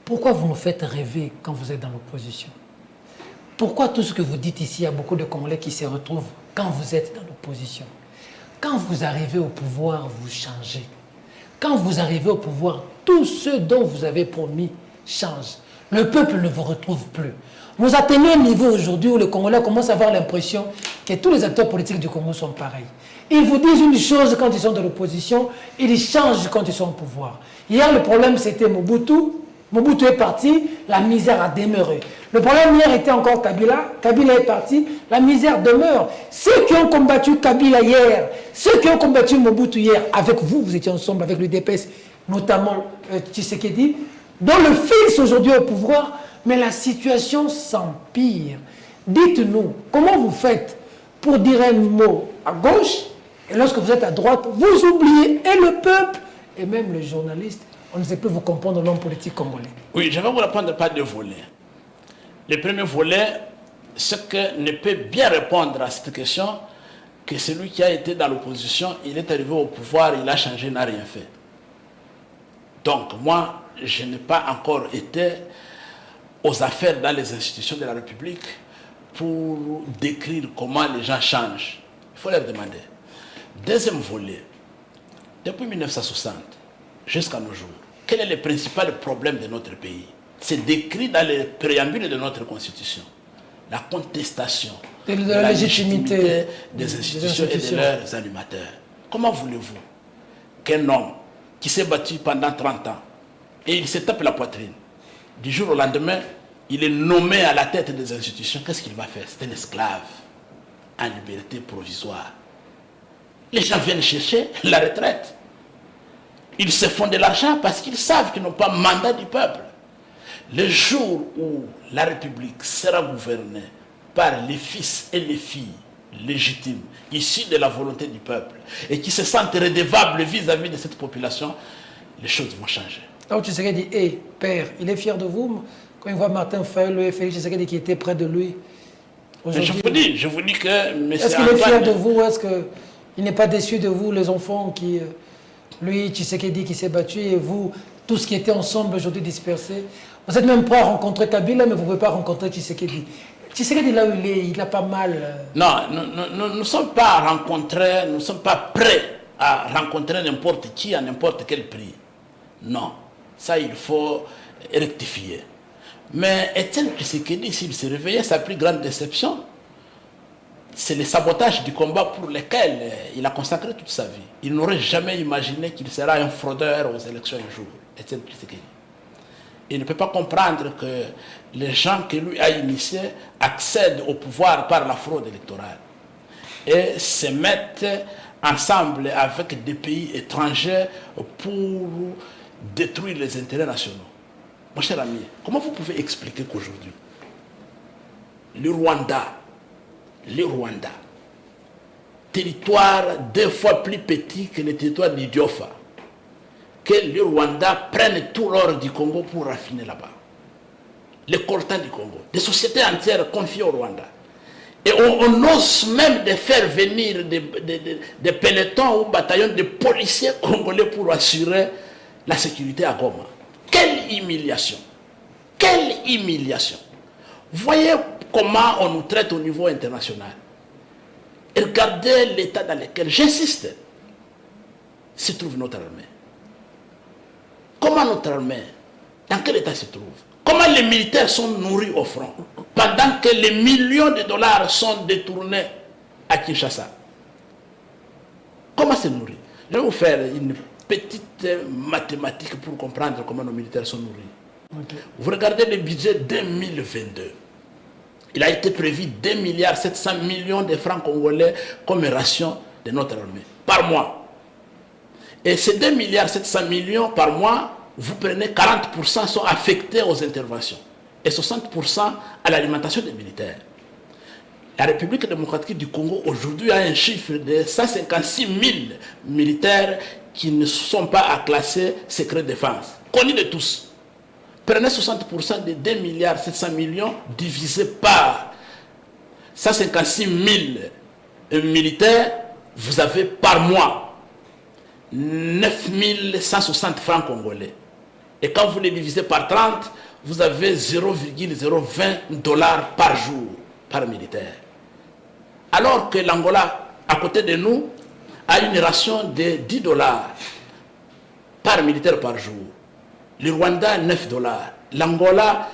Pourquoi vous nous faites rêver quand vous êtes dans l'opposition? Pourquoi tout ce que vous dites ici, il y a beaucoup de Congolais qui se retrouvent quand vous êtes dans l'opposition? Quand vous arrivez au pouvoir, vous changez. Quand vous arrivez au pouvoir, tout ce dont vous avez promis change. Le peuple ne vous retrouve plus. Vous atteignez un niveau aujourd'hui où les Congolais commencent à avoir l'impression que tous les acteurs politiques du Congo sont pareils. Ils vous disent une chose quand ils sont dans l'opposition, ils changent quand ils sont au pouvoir. Hier, le problème, c'était Mobutu. Mobutu est parti, la misère a demeuré. Le problème hier était encore Kabila. Kabila est parti, la misère demeure. Ceux qui ont combattu Kabila hier, ceux qui ont combattu Mobutu hier, avec vous, vous étiez ensemble avec l'UDPS, notamment Tshisekedi, dont le fils aujourd'hui au pouvoir, mais la situation s'empire. Dites-nous, comment vous faites pour dire un mot à gauche, et lorsque vous êtes à droite, vous oubliez et le peuple, et même les journalistes. On ne sait plus vous comprendre l'homme politique congolais. Oui, je vais vous répondre par 2 volets. Le premier volet, c'est que ne peut bien répondre à cette question que celui qui a été dans l'opposition, il est arrivé au pouvoir, il a changé, n'a rien fait. Donc moi, je n'ai pas encore été aux affaires dans les institutions de la République pour décrire comment les gens changent. Il faut leur demander. Deuxième volet, depuis 1960 jusqu'à nos jours, quel est le principal problème de notre pays? C'est décrit dans les préambules de notre Constitution. La contestation de la légitimité des institutions et de leurs animateurs. Comment voulez-vous qu'un homme qui s'est battu pendant 30 ans et il se tape la poitrine, du jour au lendemain, il est nommé à la tête des institutions, qu'est-ce qu'il va faire? C'est un esclave en liberté provisoire. Les gens viennent chercher la retraite. Ils se font de l'argent parce qu'ils savent qu'ils n'ont pas mandat du peuple. Le jour où la République sera gouvernée par les fils et les filles légitimes, issus de la volonté du peuple, et qui se sentent redevables vis-à-vis de cette population, les choses vont changer. Donc Tshisekedi dit, hey, père, il est fier de vous. Quand il voit Martin Fayulu et Félix Tshisekedi qui était près de lui, je vous dis que M. Est-ce qu'il est fier de vous? Est-ce qu'il n'est pas déçu de vous, les enfants qui... Lui, Tshisekedi qui s'est battu, et vous, tous qui étaient ensemble aujourd'hui dispersés. Vous êtes même prêt à rencontrer Kabila, mais vous ne pouvez pas rencontrer Tshisekedi. Tshisekedi, là où il est, il a pas mal... Non, nous ne sommes pas rencontrés, nous ne sommes pas prêts à rencontrer n'importe qui à n'importe quel prix. Non, ça il faut rectifier. Mais Etienne Tshisekedi, s'il se réveillait, sa plus grande déception, c'est le sabotage du combat pour lequel il a consacré toute sa vie. Il n'aurait jamais imaginé qu'il sera un fraudeur aux élections un jour, Etienne Tshisekedi. Il ne peut pas comprendre que les gens que lui a initiés accèdent au pouvoir par la fraude électorale et se mettent ensemble avec des pays étrangers pour détruire les intérêts nationaux. Mon cher ami, comment vous pouvez expliquer qu'aujourd'hui, le Rwanda, territoire 2 fois plus petit que le territoire d'Idiofa, que le Rwanda prenne tout l'or du Congo pour raffiner là-bas, le coltan du Congo, des sociétés entières confiées au Rwanda. Et on ose même de faire venir des pelotons ou bataillons de policiers congolais pour assurer la sécurité à Goma. Quelle humiliation! Quelle humiliation! Voyez comment on nous traite au niveau international. Et regardez l'état dans lequel, j'insiste, se trouve notre armée. Comment notre armée, dans quel état se trouve? Comment les militaires sont nourris au front pendant que les millions de dollars sont détournés à Kinshasa? Comment se nourrir? Je vais vous faire une petite mathématique pour comprendre comment nos militaires sont nourris. Okay. Vous regardez le budget 2022. Il a été prévu 2,7 milliards de francs congolais comme ration de notre armée par mois. Et ces 2,7 milliards par mois, vous prenez 40% sont affectés aux interventions et 60% à l'alimentation des militaires. La République démocratique du Congo aujourd'hui a un chiffre de 156 000 militaires qui ne sont pas à classer secret défense, connus de tous. Prenez 60% de 2,7 milliards divisé par 156 000 militaires, vous avez par mois 9 160 francs congolais. Et quand vous les divisez par 30, vous avez 0,020 $ par jour, par militaire. Alors que l'Angola, à côté de nous, a une ration de 10 $ par militaire par jour. Le Rwanda, 9 $. L'Angola,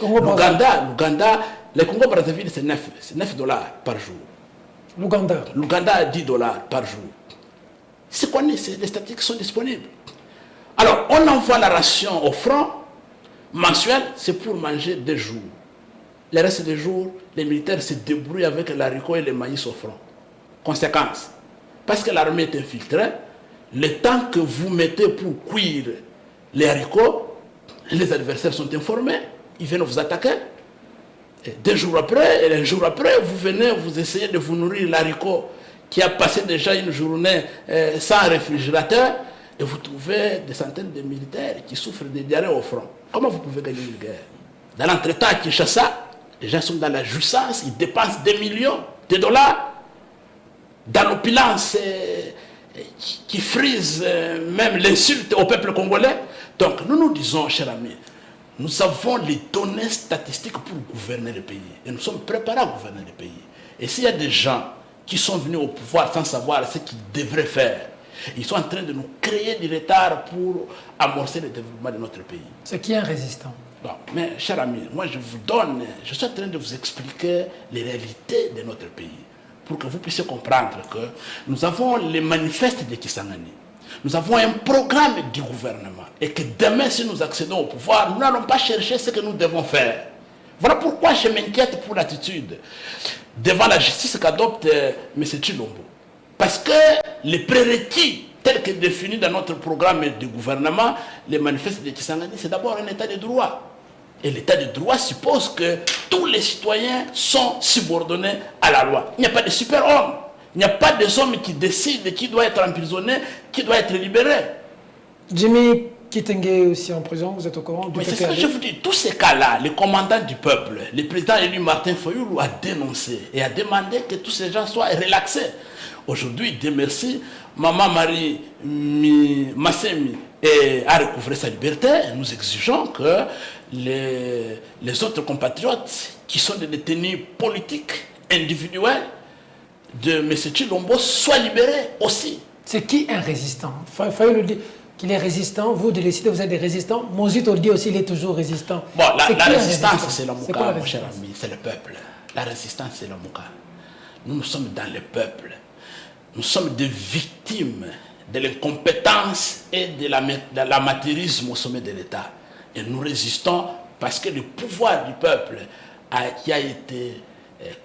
l'Ouganda, le Congo-Brazzaville, c'est 9 $ par jour. L'Ouganda a 10 $ par jour. C'est connu, les statistiques sont disponibles. Alors, on envoie la ration au front mensuel, c'est pour manger 2 jours. Le reste des jours, les militaires se débrouillent avec l'haricot et le maïs au front. Conséquence, parce que l'armée est infiltrée, le temps que vous mettez pour cuire les haricots, les adversaires sont informés, ils viennent vous attaquer. Et 2 jours après, et un jour après, vous venez, vous essayez de vous nourrir l'haricot qui a passé déjà une journée sans réfrigérateur, et vous trouvez des centaines de militaires qui souffrent de diarrhée au front. Comment vous pouvez gagner une guerre? Dans l'entretemps à Kinshasa, les gens sont dans la jouissance, ils dépensent des millions de dollars dans l'opulence qui frise même l'insulte au peuple congolais. Donc nous nous disons, chers amis, nous avons les données statistiques pour gouverner le pays. Et nous sommes préparés à gouverner le pays. Et s'il y a des gens qui sont venus au pouvoir sans savoir ce qu'ils devraient faire, ils sont en train de nous créer du retard pour amorcer le développement de notre pays. C'est qui est un résistant? Bon, mais chers amis, moi je suis en train de vous expliquer les réalités de notre pays pour que vous puissiez comprendre que nous avons les manifestes de Kisangani. Nous avons un programme du gouvernement et que demain, si nous accédons au pouvoir, nous n'allons pas chercher ce que nous devons faire. Voilà pourquoi je m'inquiète pour l'attitude devant la justice qu'adopte M. Tshilombo. Parce que les prérequis tel que défini dans notre programme de gouvernement, les manifestes de Kisangani, c'est d'abord un état de droit. Et l'état de droit suppose que tous les citoyens sont subordonnés à la loi. Il n'y a pas de super-hommes. Il n'y a pas des hommes qui décident qui doit être emprisonné, qui doit être libéré. Jimmy Kitenge aussi en prison, vous êtes au courant? Mais c'est ce que je vous dis. Tous ces cas-là, le commandant du peuple, le président élu Martin Fayoulou a dénoncé et a demandé que tous ces gens soient relaxés. Aujourd'hui, Dieu merci, Maman Marie Massemi a recouvré sa liberté. Nous exigeons que les autres compatriotes qui sont des détenus politiques individuels de M. Tshilombo soient libérés aussi. C'est qui un résistant? Fayoulou dit qu'il est résistant, vous de décider, vous êtes des résistants. Mozito dit aussi qu'il est toujours résistant. Bon, la résistance, c'est le Mouka, mon cher ami, c'est le peuple. La résistance, c'est le Mouka. Nous sommes dans le peuple. Nous sommes des victimes de l'incompétence et de l'amateurisme au sommet de l'État. Et nous résistons parce que le pouvoir du peuple qui a été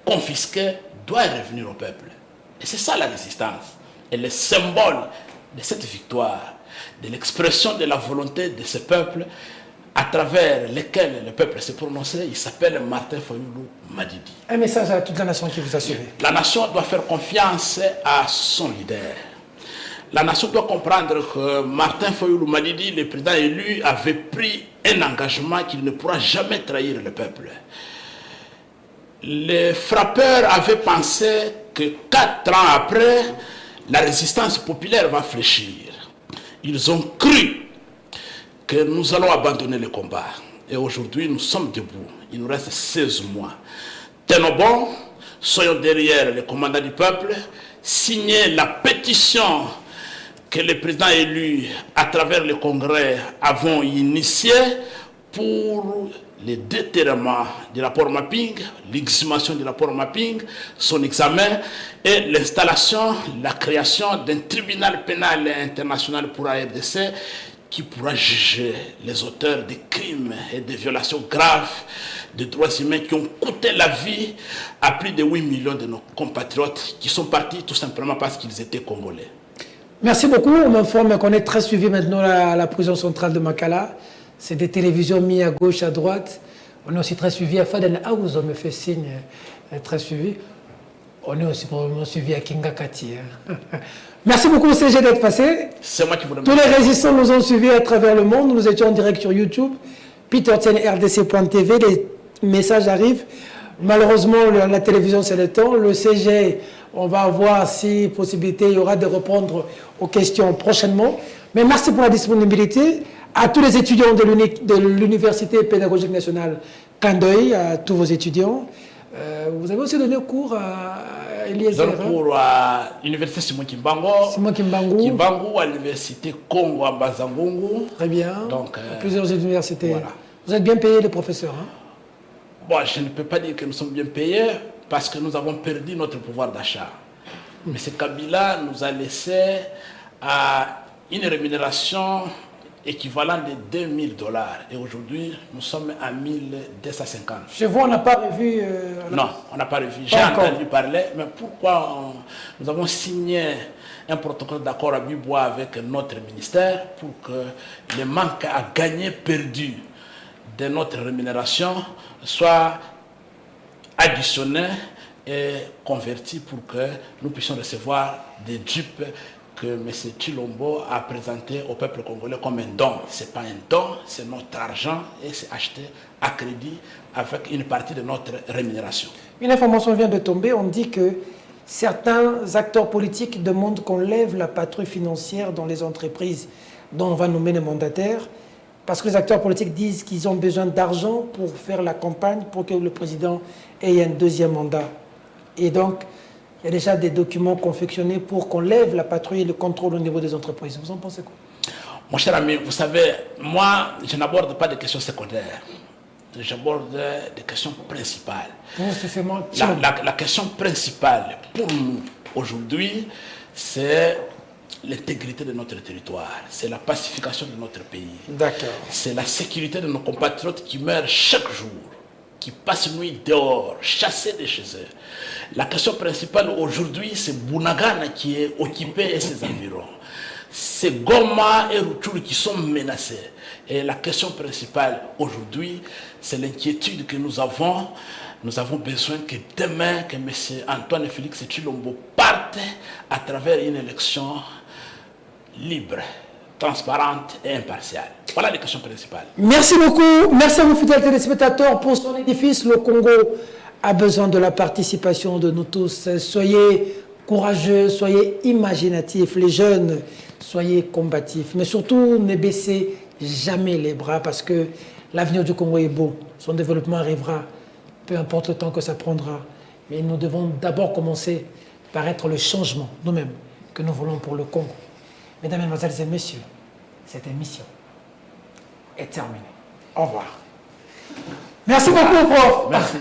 confisqué doit revenir au peuple. Et c'est ça la résistance. Et le symbole de cette victoire, de l'expression de la volonté de ce peuple, à travers lequel le peuple s'est prononcé, il s'appelle Martin Fayoulou Madidi. Un message à toute la nation qui vous a suivi. La nation doit faire confiance à son leader. La nation doit comprendre que Martin Fayoulou Madidi, le président élu, avait pris un engagement qu'il ne pourra jamais trahir le peuple. Les frappeurs avaient pensé que 4 ans après, la résistance populaire va fléchir. Ils ont cru que nous allons abandonner le combat. Et aujourd'hui, nous sommes debout. Il nous reste 16 mois. Tenons bon, soyons derrière le commandant du peuple, signez la pétition que le président élu, à travers le Congrès, avons initié pour le déterrement du rapport mapping, l'exhumation du rapport mapping, son examen et l'installation, la création d'un tribunal pénal international pour la RDC qui pourra juger les auteurs de crimes et de violations graves de droits humains qui ont coûté la vie à plus de 8 millions de nos compatriotes qui sont partis tout simplement parce qu'ils étaient congolais. Merci beaucoup. On m'informe qu'on est très suivi maintenant à la prison centrale de Makala. C'est des télévisions mises à gauche, à droite. On est aussi très suivi à Faden House, on me fait signe, très suivi. On est aussi probablement suivi à Kingakati. Merci beaucoup, CG, d'être passé. C'est moi qui vous remercie. Tous les résistants nous ont suivis à travers le monde. Nous étions en direct sur YouTube, petertienrdc.tv. Les messages arrivent. Malheureusement, la télévision, c'est le temps. Le CG, on va voir si possibilité, il y aura de répondre aux questions prochainement. Mais merci pour la disponibilité. À tous les étudiants de l'Université pédagogique nationale Kandoï, à tous vos étudiants. Vous avez aussi donné cours à Eliezer. J'ai donné cours à l'Université Simon Kimbangu. Simon Kimbangu. Kimbangu, à l'Université Congo à Bazangongo. Très bien. Donc, à plusieurs universités. Voilà. Vous êtes bien payés, les professeurs, hein? Bon, je ne peux pas dire que nous sommes bien payés parce que nous avons perdu notre pouvoir d'achat. Mais ce Kabila nous a laissé à une rémunération équivalent de $2000. Et aujourd'hui, nous sommes à 1250. Chez vous, on n'a pas revu... Non, on n'a pas revu. J'ai entendu parler, mais pourquoi nous avons signé un protocole d'accord à Bibois avec notre ministère pour que le manque à gagner perdu de notre rémunération soit additionné et converti pour que nous puissions recevoir des jeeps que M. Tshilombo a présenté au peuple congolais comme un don. Ce n'est pas un don, c'est notre argent et c'est acheté à crédit avec une partie de notre rémunération. Une information vient de tomber, on dit que certains acteurs politiques demandent qu'on lève la patrouille financière dans les entreprises dont on va nommer les mandataires, parce que les acteurs politiques disent qu'ils ont besoin d'argent pour faire la campagne, pour que le président ait un deuxième mandat. Et donc, il y a déjà des documents confectionnés pour qu'on lève la patrouille et le contrôle au niveau des entreprises. Vous en pensez quoi? Mon cher ami, vous savez, moi, je n'aborde pas des questions secondaires. J'aborde des questions principales. La question principale pour nous aujourd'hui, c'est l'intégrité de notre territoire. C'est la pacification de notre pays. D'accord. C'est la sécurité de nos compatriotes qui meurent chaque jour, qui passent nuit dehors, chassés de chez eux. La question principale aujourd'hui, c'est Bunagana qui est occupé et ses environs. c'est Goma et Rutshuru qui sont menacés. Et la question principale aujourd'hui, c'est l'inquiétude que nous avons. Nous avons besoin que demain, que M. Antoine Félix Tshilombo parte à travers une élection libre, transparente et impartiale. Voilà les questions principales. Merci beaucoup. Merci à vous, fidèles téléspectateurs, pour son édifice. Le Congo a besoin de la participation de nous tous. Soyez courageux, soyez imaginatifs, les jeunes, soyez combatifs. Mais surtout, ne baissez jamais les bras parce que l'avenir du Congo est beau. Son développement arrivera, peu importe le temps que ça prendra. Mais nous devons d'abord commencer par être le changement, nous-mêmes, que nous voulons pour le Congo. Mesdames, Mesdemoiselles et Messieurs, cette émission est terminée. Au revoir. Merci beaucoup, prof. Merci.